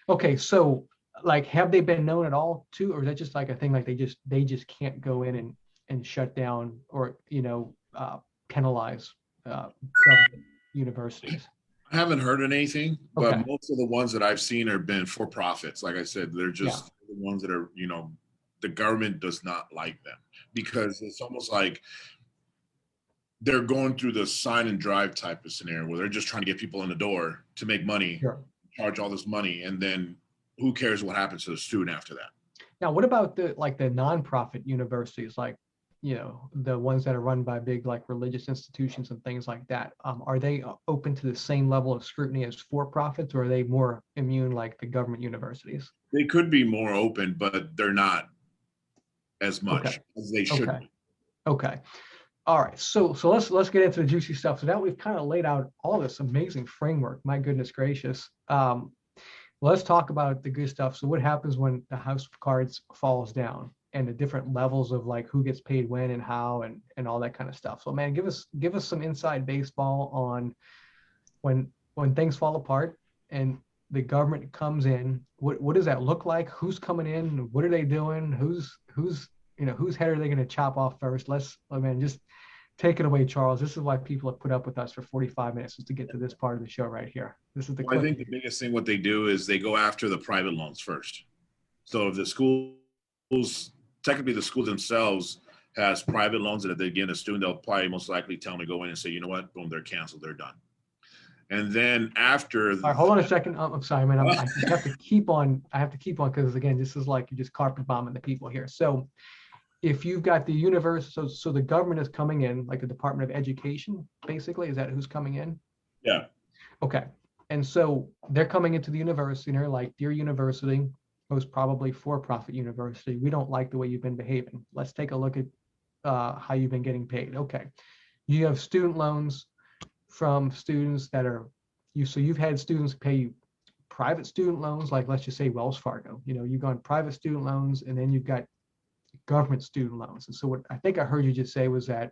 okay, so have they been known at all too, or is that just like a thing like they just can't go in and shut down or penalize government universities? I haven't heard of anything, but Okay. most of the ones that I've seen have been for profits. Like I said, they're just the ones that are, the government does not like them because it's almost like they're going through the sign and drive type of scenario where they're just trying to get people in the door to make money, Sure. charge all this money, and then who cares what happens to the student after that? Now, what about the nonprofit universities, like the ones that are run by big like religious institutions and things like that? Are they open to the same level of scrutiny as for-profits, or are they more immune like the government universities? They could be more open, but they're not as much as they should be. Okay. All right. So let's get into the juicy stuff. So now we've kind of laid out all this amazing framework. My goodness gracious. Let's talk about the good stuff. So what happens when the house of cards falls down and the different levels of like who gets paid when and how and all that kind of stuff. So man, give us some inside baseball on when things fall apart and the government comes in. What does that look like? Who's coming in? What are they doing? Whose head are they going to chop off first? Just take it away, Charles. This is why people have put up with us for 45 minutes, is to get to this part of the show right here. This is the I think the biggest thing what they do is they go after the private loans first. So if the schools, technically the school themselves has private loans that if they get a student, they'll probably most likely tell them to go in and say, you know what, boom, they're canceled, they're done. And then after, All right, hold on a second. I'm sorry, man. I just have to keep on. I have to keep on because again, this is like you're just carpet bombing the people here. So if you've got the universe, so the government is coming in, like the Department of Education, basically, is that who's coming in? yeah, Okay. And so they're coming into the university and they're like, dear university, most probably for-profit university, we don't like the way you've been behaving. Let's take a look at how you've been getting paid. Okay. You have student loans from students that are so you've had students pay you private student loans, like let's just say Wells Fargo. You've gone private student loans and then you've got government student loans. And so what I think I heard you just say was that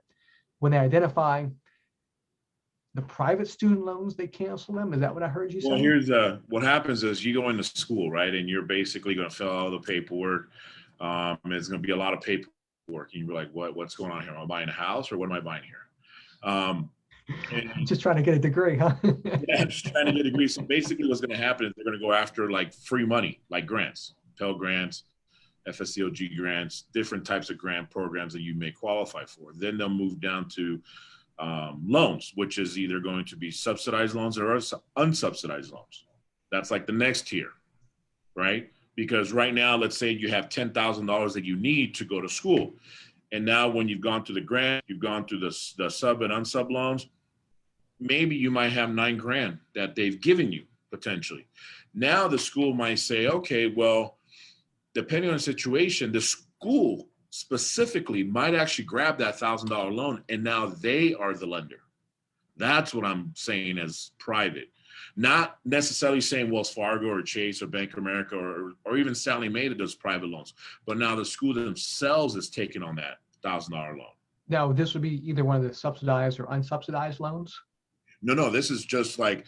when they identify the private student loans, they cancel them. Is that what I heard you say? well, here's what happens is you go into school, right? And you're basically going to fill out all the paperwork. It's going to be a lot of paperwork. And you're like, what's going on here? Am I buying a house or what am I buying here? And Just trying to get a degree, huh? yeah, I'm just trying to get a degree. So basically what's going to happen is they're going to go after like free money, like grants, Pell grants, FSCOG grants, different types of grant programs that you may qualify for. Then they'll move down to loans, which is either going to be subsidized loans or unsubsidized loans. That's like the next tier, right? Because right now, let's say you have $10,000 that you need to go to school. And now when you've gone through the grant, you've gone through the sub and unsub loans, maybe you might have $9,000 that they've given you potentially. Now the school might say, okay, well, depending on the situation, the school specifically might actually grab that $1,000 loan and now they are the lender. That's what I'm saying as private. Not necessarily saying Wells Fargo or Chase or Bank of America or even Sallie Mae that does private loans, but now the school themselves is taking on that $1,000 loan. Now, this would be either one of the subsidized or unsubsidized loans? No, this is just like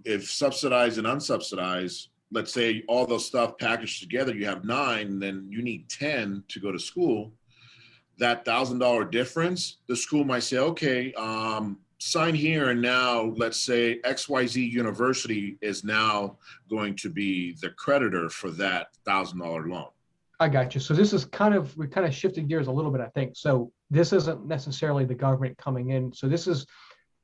if subsidized and unsubsidized, let's say all those stuff packaged together, you have 9, then you need 10 to go to school. That $1,000 difference, the school might say, okay, sign here. And now let's say XYZ University is now going to be the creditor for that $1,000 loan. I got you. So this is we kind of shifted gears a little bit, I think. So this isn't necessarily the government coming in. So this is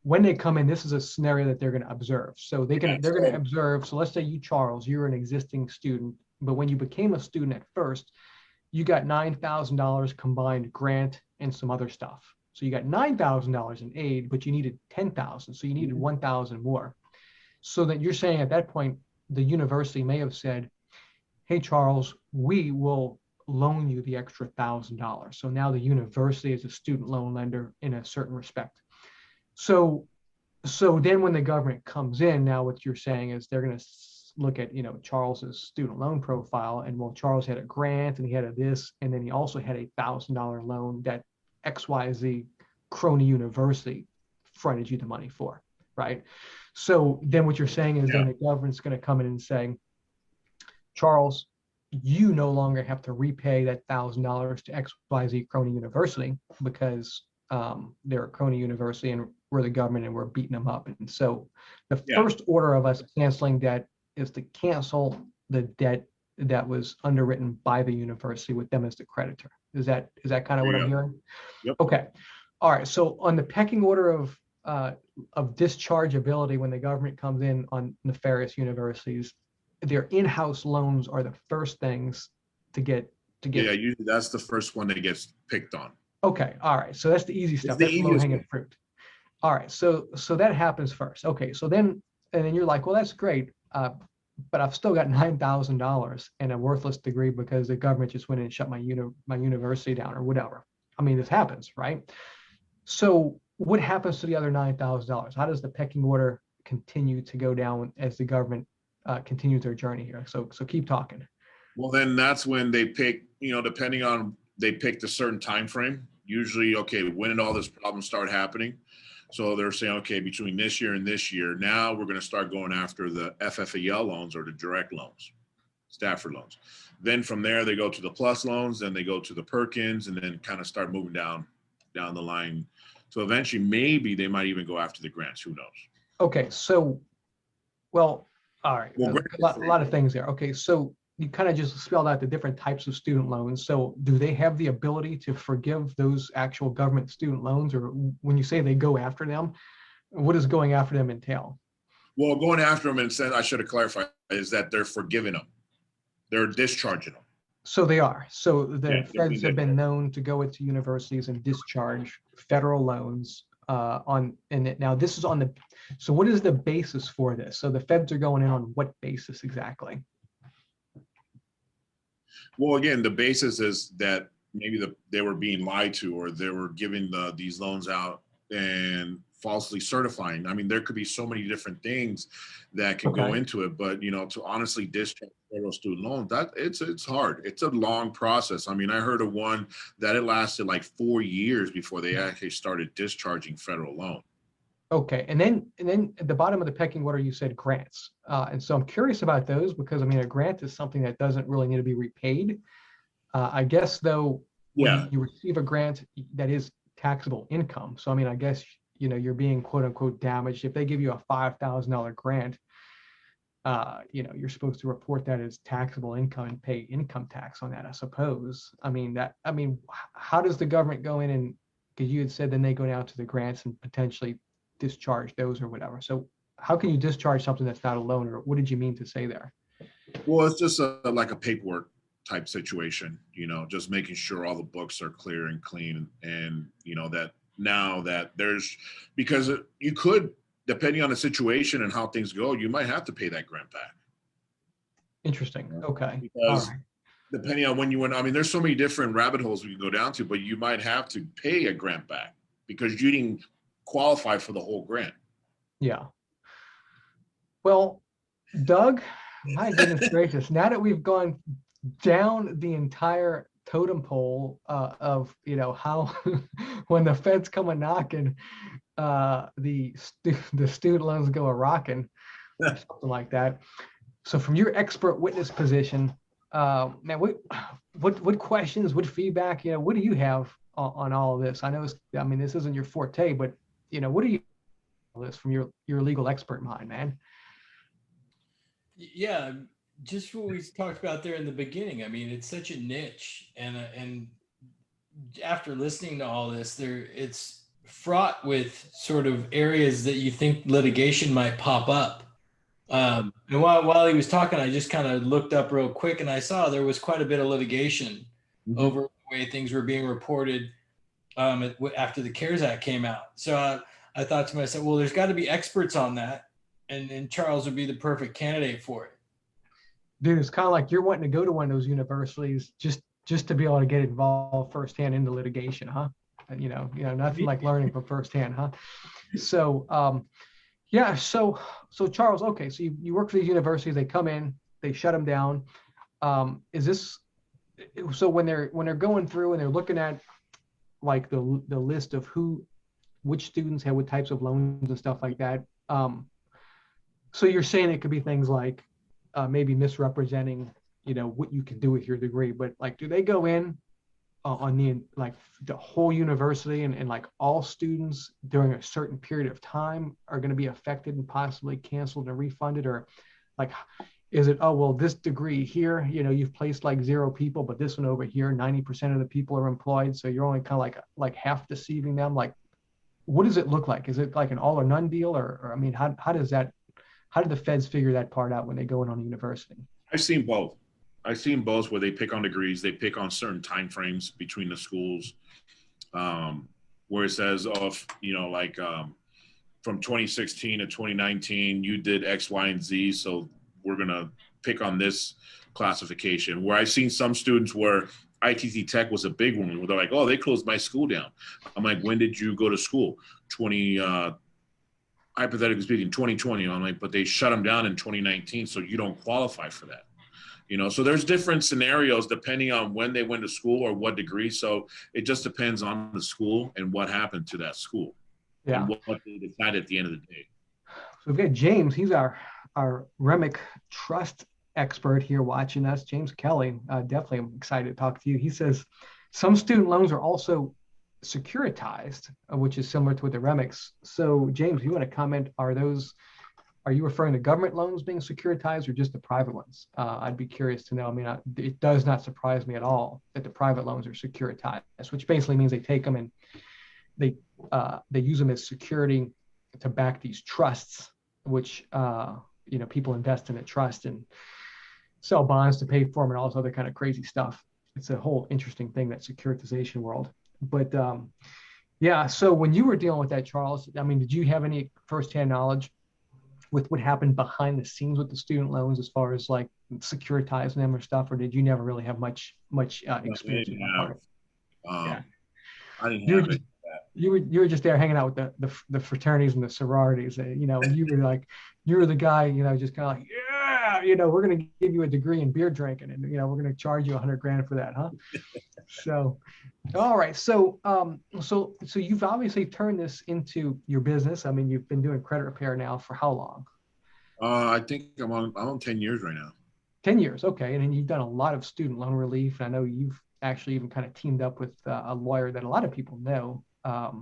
when they come in, this is a scenario that they're going to observe. So they're going to observe. So let's say you, Charles, you're an existing student, but when you became a student at first, you got $9,000 combined grant and some other stuff. So you got $9,000 in aid, but you needed $10,000. So you needed $1,000 more. So that you're saying at that point, the university may have said, hey, Charles, we will loan you the extra $1,000. So now the university is a student loan lender in a certain respect. So then when the government comes in, now what you're saying is they're going to look at, Charles's student loan profile, and well, Charles had a grant and he had a this, and then he also had a $1,000 loan that XYZ crony university fronted you the money for, right? So then what you're saying is then the government's going to come in and say, Charles, you no longer have to repay that $1,000 to XYZ crony university because they're a crony university and we're the government and we're beating them up. And so the first order of us canceling debt is to cancel the debt that was underwritten by the university with them as the creditor. Is that kind of what I'm hearing? Yep. Okay. All right. So on the pecking order of dischargeability, when the government comes in on nefarious universities, their in-house loans are the first things to get. Yeah, usually that's the first one that gets picked on. Okay. All right. So that's the easy stuff. That's low-hanging fruit. All right. So that happens first. Okay. So then you're like, well, that's great. But I've still got $9,000 and a worthless degree because the government just went in and shut my university down or whatever. I mean, this happens, right? So what happens to the other $9,000? How does the pecking order continue to go down as the government continues their journey here? So keep talking. Well, then that's when they pick, depending on, they picked a certain time frame. Usually, okay, when did all this problem start happening? So they're saying, okay, between this year and this year, now we're going to start going after the FFEL loans or the direct loans, Stafford loans. Then from there, they go to the plus loans, then they go to the Perkins, and then kind of start moving down the line. So eventually, maybe they might even go after the grants. Who knows? Okay, so, well, all right, well, a lot of things there. Okay, so you kind of just spelled out the different types of student loans. So do they have the ability to forgive those actual government student loans? Or when you say they go after them, what does going after them entail? Well, going after them and saying, I should have clarified, is that they're forgiving them. They're discharging them. So they are. So the Yeah, they're feds have been known to go into universities and discharge federal loans now this is on the, so what is the basis for this? So the feds are going in on what basis exactly? Well, again, the basis is that maybe they were being lied to, or they were giving these loans out and falsely certifying. I mean, there could be so many different things that could go into it, but to honestly discharge federal student loans, that it's hard. It's a long process. I mean, I heard of one that it lasted like 4 years before they actually started discharging federal loan. Okay, and then at the bottom of the pecking order, you said grants, and so I'm curious about those because I mean, a grant is something that doesn't really need to be repaid. I guess though, when you receive a grant, that is taxable income. So I mean, I guess you're being quote unquote damaged if they give you a $5,000 grant. You're supposed to report that as taxable income and pay income tax on that, I suppose. I mean, how does the government go in and, because you had said then they go down to the grants and potentially discharge those or whatever. So how can you discharge something that's not a loan, or what did you mean to say there? Well, it's just like a paperwork type situation, just making sure all the books are clear and clean, and that now that because you could, depending on the situation and how things go, you might have to pay that grant back. Interesting. Okay. Because depending on when you went, I mean, there's so many different rabbit holes we can go down to, but you might have to pay a grant back because you didn't qualify for the whole grant. Yeah. Well, Doug, my goodness gracious, now that we've gone down the entire totem pole of how when the feds come a knocking, the student loans go a rocking, or something like that. So from your expert witness position, now what questions, what feedback, what do you have on all of this? I know this isn't your forte, but what do you this from your legal expert mind, man? Yeah, just what we talked about there in the beginning. I mean, it's such a niche, and after listening to all this, it's fraught with sort of areas that you think litigation might pop up. And while he was talking, I just kind of looked up real quick, and I saw there was quite a bit of litigation over the way things were being reported after the CARES Act came out. So I thought to myself, well, there's got to be experts on that, and Charles would be the perfect candidate for it. Dude, it's kind of like you're wanting to go to one of those universities just to be able to get involved firsthand into litigation, huh? And nothing like learning from firsthand, huh? So yeah, so Charles, okay, so you work for these universities, they come in, they shut them down. Is this so when they're going through and they're looking at like the list of which students have what types of loans and stuff like that? So you're saying it could be things like maybe misrepresenting, what you can do with your degree, but like, do they go in on the whole university and like all students during a certain period of time are going to be affected and possibly canceled and refunded? Or like, is it, oh, well, this degree here, you've placed like 0 people, but this one over here, 90% of the people are employed. So you're only kind of like half deceiving them. Like, what does it look like? Is it like an all or none deal? Or I mean, how do the feds figure that part out when they go in on a university? I've seen both where they pick on degrees, they pick on certain timeframes between the schools, where it says, from 2016 to 2019, you did X, Y, and Z, so we're going to pick on this classification. Where I've seen some students where ITT Tech was a big one, where they're like, oh, they closed my school down. I'm like, when did you go to school? Hypothetically speaking, 2020. I'm like, but they shut them down in 2019, so you don't qualify for that. So there's different scenarios depending on when they went to school or what degree. So it just depends on the school and what happened to that school. Yeah. And what they decide at the end of the day. So we've got James. He's our REMIC trust expert here watching us. James Kelly, definitely I'm excited to talk to you. He says some student loans are also securitized, which is similar to what the REMICs. So James, you want to comment, are you referring to government loans being securitized or just the private ones? I'd be curious to know. I mean, it does not surprise me at all that the private loans are securitized, which basically means they take them and they use them as security to back these trusts which, people invest in a trust and sell bonds to pay for them and all this other kind of crazy stuff. It's a whole interesting thing, that securitization world. But yeah, so when you were dealing with that, Charles, I mean, did you have any firsthand knowledge with what happened behind the scenes with the student loans as far as like securitizing them or stuff, or did you never really have much experience with that part? Yeah, I didn't you were have just it. you were just there hanging out with the fraternities and the sororities, and you were like, you were the guy, just kind of like, yeah, we're gonna give you a degree in beer drinking, and we're gonna charge you $100,000 for that, huh? So, all right, so you've obviously turned this into your business. I mean, you've been doing credit repair now for how long? I think I'm on 10 years right now. 10 years, okay. And then you've done a lot of student loan relief. I know you've actually even kind of teamed up with a lawyer that a lot of people know. Uh,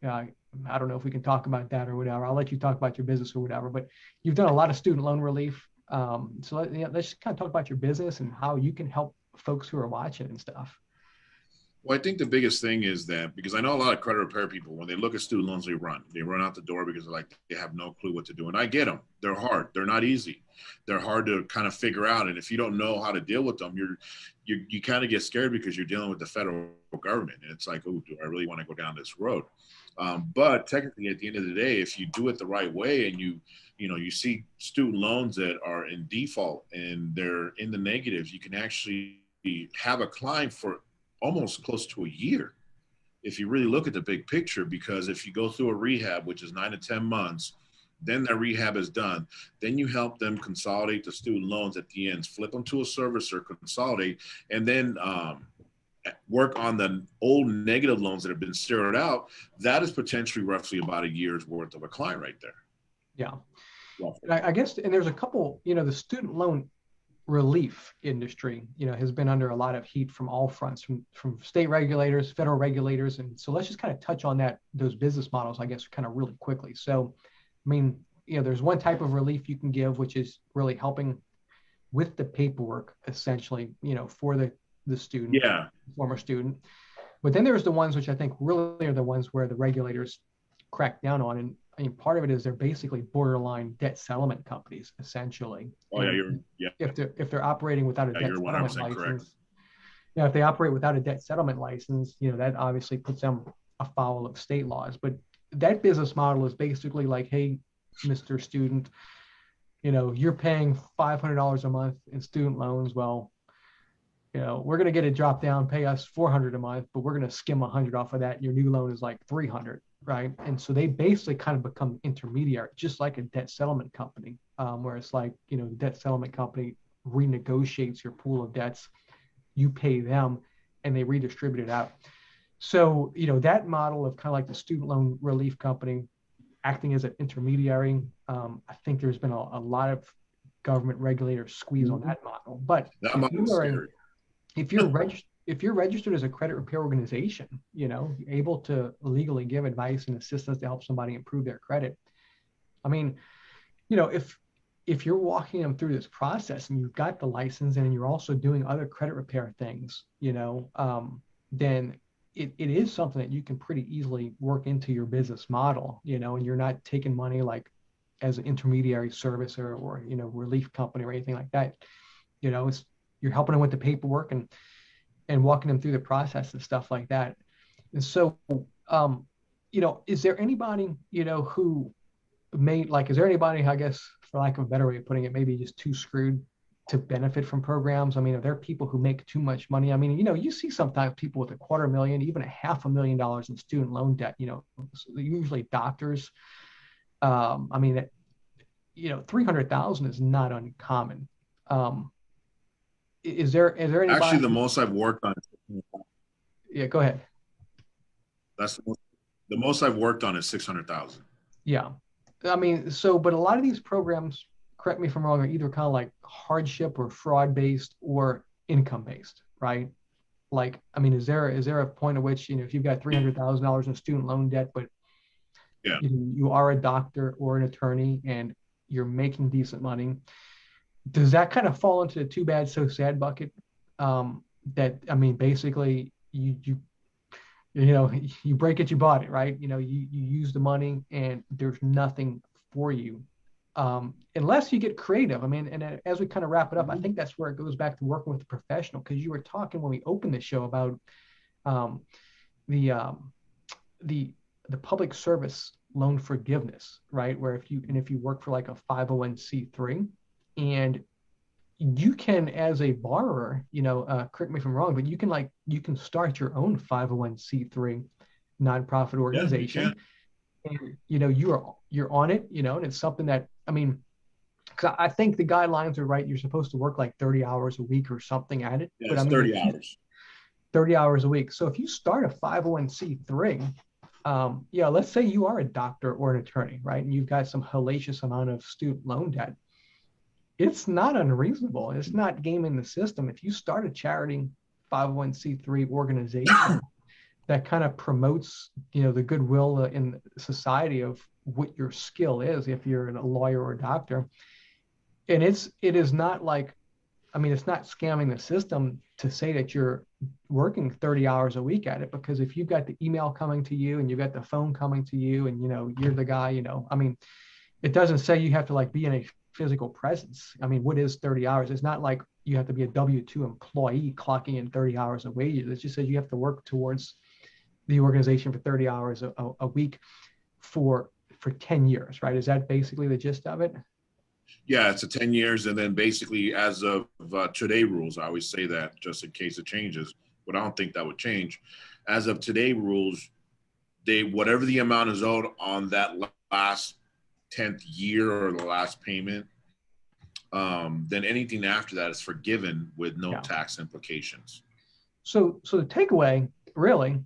I don't know if we can talk about that or whatever. I'll let you talk about your business or whatever, but you've done a lot of student loan relief. Let's just kind of talk about your business and how you can help folks who are watching and stuff. Well, I think the biggest thing is that, because I know a lot of credit repair people, when they look at student loans, they run out the door because they have no clue what to do. And I get them. They're hard. They're not easy. They're hard to kind of figure out. And if you don't know how to deal with them, you kind of get scared because you're dealing with the federal government. And it's like, oh, do I really want to go down this road? But technically, at the end of the day, if you do it the right way and you see student loans that are in default and they're in the negatives, you can actually have a client for almost close to a year if you really look at the big picture. Because if you go through a rehab, which is 9 to 10 months, then that rehab is done, then you help them consolidate the student loans at the end, flip them to a servicer, consolidate, and then work on the old negative loans that have been zeroed out. That is potentially roughly about a year's worth of a client right there. Yeah. I guess, and there's a couple, the student loan relief industry, has been under a lot of heat from all fronts, from state regulators, federal regulators. And so let's just kind of touch on those business models, I guess, kind of really quickly. So, I mean, there's one type of relief you can give, which is really helping with the paperwork, essentially, for the student, former student. But then there's the ones which I think really are the ones where the regulators crack down on. And I mean, part of it is they're basically borderline debt settlement companies, essentially. Oh, yeah, If they're operating without a debt settlement license, correct. If they operate without a debt settlement license, that obviously puts them afoul of state laws. But that business model is basically like, hey, Mr. Student, you're paying $500 a month in student loans. Well, we're going to get it dropped down, pay us $400 a month, but we're going to skim 100 off of that. Your new loan is like 300. Right. And so they basically kind of become intermediary, just like a debt settlement company, where it's like, the debt settlement company renegotiates your pool of debts, you pay them, and they redistribute it out. So, that model of kind of like the student loan relief company acting as an intermediary, I think there's been a lot of government regulators squeeze on that model. But if you're registered as a credit repair organization, able to legally give advice and assistance to help somebody improve their credit. I mean, if you're walking them through this process and you've got the license and you're also doing other credit repair things, then it is something that you can pretty easily work into your business model, and you're not taking money like as an intermediary service or relief company or anything like that. You're helping them with the paperwork and walking them through the process and stuff like that. And so, is there anybody, who is there anybody, I guess, for lack of a better way of putting it, maybe just too screwed to benefit from programs? I mean, are there people who make too much money? I mean, you see sometimes people with $250,000, even $500,000 in student loan debt, usually doctors. I mean, 300,000 is not uncommon. Is there anybody? Actually, the most I've worked on. Yeah, go ahead. That's the most I've worked on is 600,000. Yeah, I mean, but a lot of these programs, correct me if I'm wrong, are either kind of like hardship or fraud based or income based, right? Like, I mean, is there a point at which if you've got $300,000 in student loan debt, but you are a doctor or an attorney and you're making decent money, does that kind of fall into the too bad so sad bucket? That, I mean, basically you break it, you bought it, right? You use the money and there's nothing for you unless you get creative. I mean, and as we kind of wrap it up, I think that's where it goes back to working with the professional, because you were talking when we opened the show about um, the um, the public service loan forgiveness, right? Where if you work for like a 501c3, and you can, as a borrower, correct me if I'm wrong, but you can start your own 501c3 nonprofit organization. And you're on it, and it's something that, I mean, because I think the guidelines are right. You're supposed to work like 30 hours a week or something at it. Yeah, but I it's mean, 30 hours. 30 hours a week. So if you start a 501c3, let's say you are a doctor or an attorney, right? And you've got some hellacious amount of student loan debt. It's not unreasonable. It's not gaming the system. If you start a charity 501c3 organization that kind of promotes, the goodwill in society of what your skill is, if you're a lawyer or a doctor, and it is not like, I mean, it's not scamming the system to say that you're working 30 hours a week at it, because if you've got the email coming to you and you've got the phone coming to you and, you're the guy, I mean, it doesn't say you have to like be in a physical presence. I mean, what is 30 hours? It's not like you have to be a W-2 employee clocking in 30 hours of wages. It just says you have to work towards the organization for 30 hours a week for 10 years, right? Is that basically the gist of it? Yeah, it's a 10 years. And then basically as of today rules, I always say that just in case it changes, but I don't think that would change. As of today rules, whatever the amount is owed on that last 10th year or the last payment, then anything after that is forgiven with no tax implications. So the takeaway, really,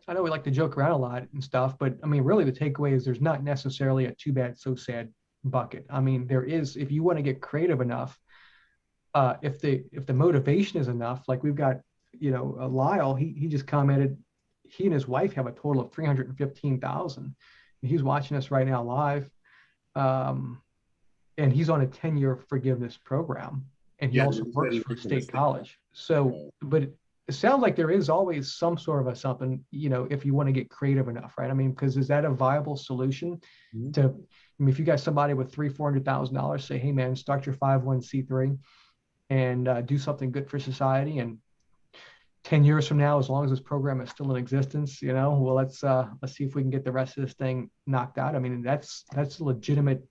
I know we like to joke around a lot and stuff, but I mean, really the takeaway is there's not necessarily a too bad, so sad bucket. I mean, there is, if you want to get creative enough, if the motivation is enough, like we've got, Lyle, he just commented, he and his wife have a total of 315,000. He's watching us right now live. And he's on a 10-year forgiveness program, and he also works for state college. So, but it sounds like there is always some sort of a something, if you want to get creative enough, right? I mean, because is that a viable solution to, I mean, if you got somebody with $300,000-$400,000, say, hey man, start your 501c3 and do something good for society. And 10 years from now, as long as this program is still in existence, well, let's see if we can get the rest of this thing knocked out. I mean, that's a legitimate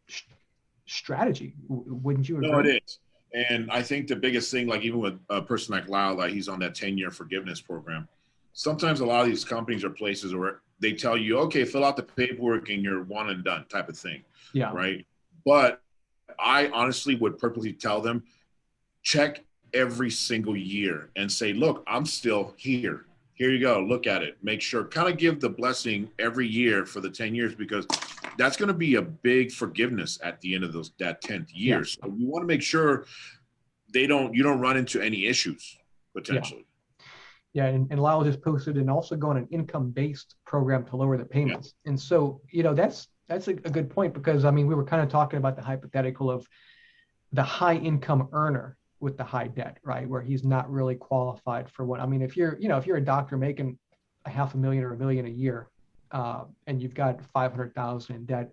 strategy. Wouldn't you agree? No, it is. And I think the biggest thing, like even with a person like Lyle, like he's on that 10-year forgiveness program. Sometimes a lot of these companies are places where they tell you, okay, fill out the paperwork and you're one and done type of thing. Yeah. Right. But I honestly would purposely tell them, check every single year and say, look, I'm still here. Here you go. Look at it. Make sure, kind of give the blessing every year for the 10 years, because that's going to be a big forgiveness at the end of that 10th year. So you want to make sure you don't run into any issues potentially. Yeah. And Lyle just posted, and also go on an income-based program to lower the payments. Yeah. And so, that's a good point, because I mean, we were kind of talking about the hypothetical of the high income earner with the high debt, right? Where he's not really qualified for what, I mean, if you're a doctor making $500,000 or $1 million a year, and you've got 500,000 in debt,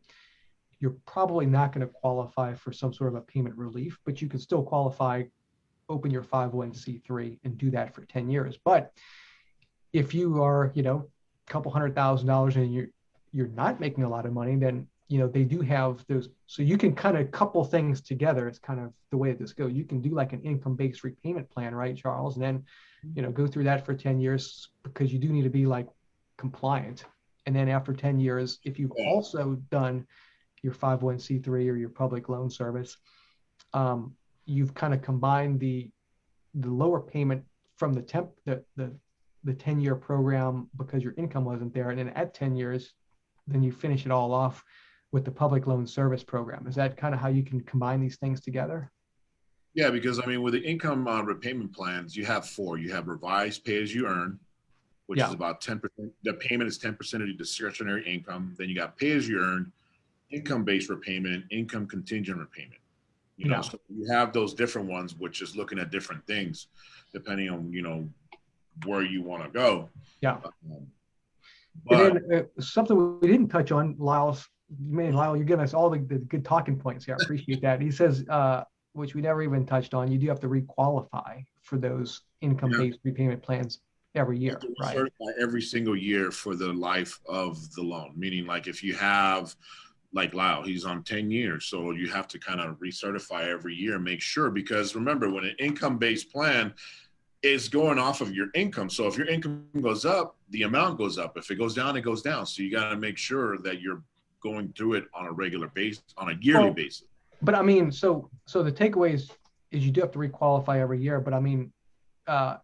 you're probably not going to qualify for some sort of a payment relief, but you can still qualify, open your 501c3 and do that for 10 years. But if you are, a couple $100,000 and you're not making a lot of money, then, they do have those. So you can kind of couple things together. It's kind of the way that this goes. You can do like an income-based repayment plan, right, Charles? And then, go through that for 10 years, because you do need to be like compliant. And then after 10 years, if you've also done your 501c3 or your public loan service, you've kind of combined the lower payment from the 10-year program, because your income wasn't there. And then at 10 years, then you finish it all off with the public loan service program. Is that kind of how you can combine these things together? Yeah, because I mean, with the income repayment plans, you have 4. You have revised pay as you earn, which is about 10%. The payment is 10% of your discretionary income. Then you got pay as you earn, income-based repayment, income contingent repayment. So you have those different ones, which is looking at different things depending on, where you want to go. Yeah. And then something we didn't touch on, Lyle, you're giving us all the good talking points here. I appreciate that. He says, which we never even touched on, you do have to requalify for those income-based repayment plans every year, right? Certify every single year for the life of the loan, meaning like if you have, like Lyle, he's on 10 years, so you have to kind of recertify every year, make sure, because remember, when an income-based plan is going off of your income, so if your income goes up, the amount goes up. If it goes down, it goes down. So you got to make sure that you're going through it on a regular basis, on a yearly basis. But I mean, so the takeaway is you do have to requalify every year. But I mean,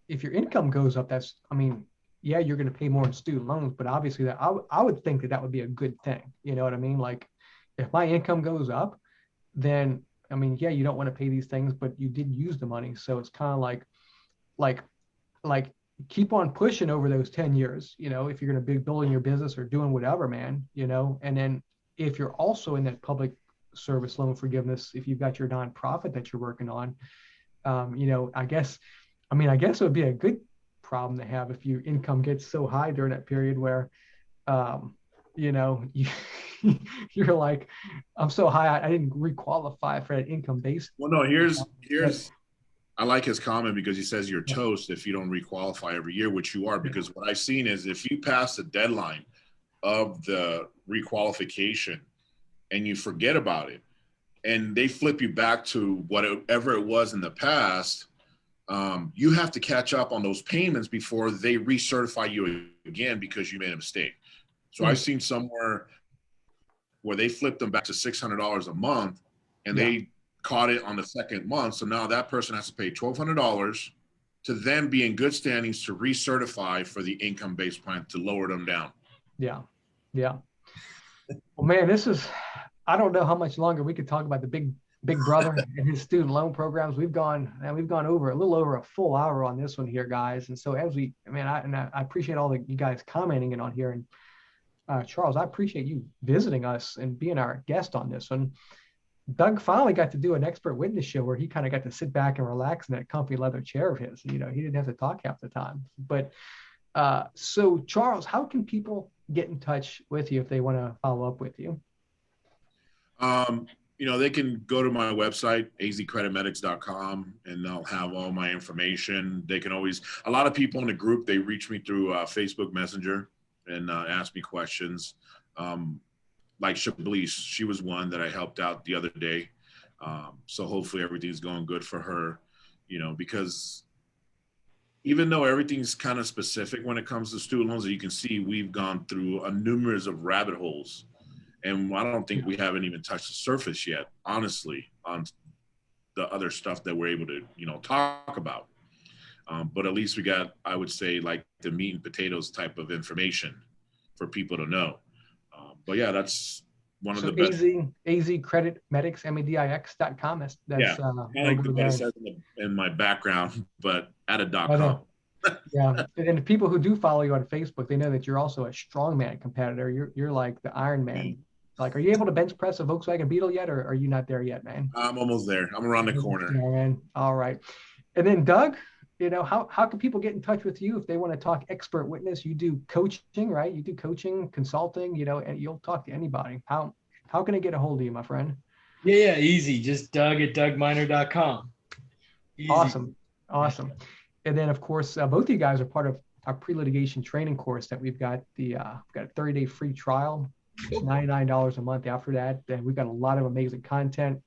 if your income goes up, yeah, you're going to pay more in student loans. But obviously, that I would think that would be a good thing. You know what I mean? Like, if my income goes up, then I mean, yeah, you don't want to pay these things, but you did use the money, so it's kind of like keep on pushing over those 10 years. You know, if you're going to be building your business or doing whatever, man. You know, and then if you're also in that public service loan forgiveness, if you've got your nonprofit that you're working on, you know, I guess it would be a good problem to have if your income gets so high during that period where, you know, you're like, I'm so high, I didn't requalify for that income base. Well, no, here's I like his comment because he says you're toast if you don't requalify every year, which you are, because what I've seen is if you pass the deadline of the requalification and you forget about it and they flip you back to whatever it was in the past, you have to catch up on those payments before they recertify you again because you made a mistake. So I've seen somewhere where they flipped them back to $600 a month and they caught it on the second month. So now that person has to pay $1,200 to then be in good standings to recertify for the income-based plan to lower them down. Yeah. Well, man, I don't know how much longer we could talk about the big brother and his student loan programs. We've gone over a little over a full hour on this one here, guys. And so I appreciate all you guys commenting on here. And Charles, I appreciate you visiting us and being our guest on this one. Doug finally got to do an expert witness show where he kind of got to sit back and relax in that comfy leather chair of his. You know, he didn't have to talk half the time. But so Charles, how can people get in touch with you if they want to follow up with you? You know, they can go to my website, azcreditmedics.com, and they'll have all my information. They can always, a lot of people in the group, they reach me through Facebook Messenger and ask me questions. Like Shablis, she was one that I helped out the other day. So hopefully everything's going good for her, you know, because even though everything's kind of specific when it comes to student loans, you can see we've gone through numerous of rabbit holes. And I don't think we haven't even touched the surface yet, honestly, on the other stuff that we're able to, you know, talk about. But at least we got, I would say, like the meat and potatoes type of information for people to know. But yeah, that's one of the best. azcreditmedics, MEDIX.com. That's like the way it says in my background, but at a .com. Yeah, and the people who do follow you on Facebook, they know that you're also a strongman competitor. You're like the Iron Man. Like, are you able to bench press a Volkswagen Beetle yet, or are you not there yet, man? I'm almost there. I'm around the corner. Yeah, man. All right. And then Doug, you know, how can people get in touch with you if they want to talk expert witness? You do coaching, right? You do coaching, consulting, you know, and you'll talk to anybody. How can I get a hold of you, my friend? Yeah, easy. Just Doug@DougMinor.com. Easy. Awesome. And then, of course, both of you guys are part of our pre-litigation training course that we've got. We've got a 30-day free trial. It's $99 a month after that. And we've got a lot of amazing content,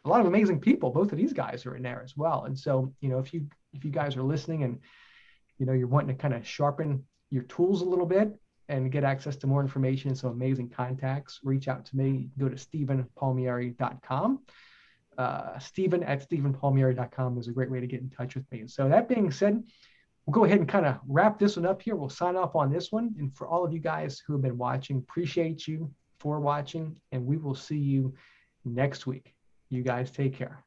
a lot of amazing people. Both of these guys are in there as well. And so, you know, if you guys are listening and, you know, you're wanting to kind of sharpen your tools a little bit and get access to more information and some amazing contacts, reach out to me. Go to StevenPalmieri.com. Steven@StevenPalmieri.com is a great way to get in touch with me. And so that being said, we'll go ahead and kind of wrap this one up here. We'll sign off on this one. And for all of you guys who have been watching, appreciate you for watching, and we will see you next week. You guys take care.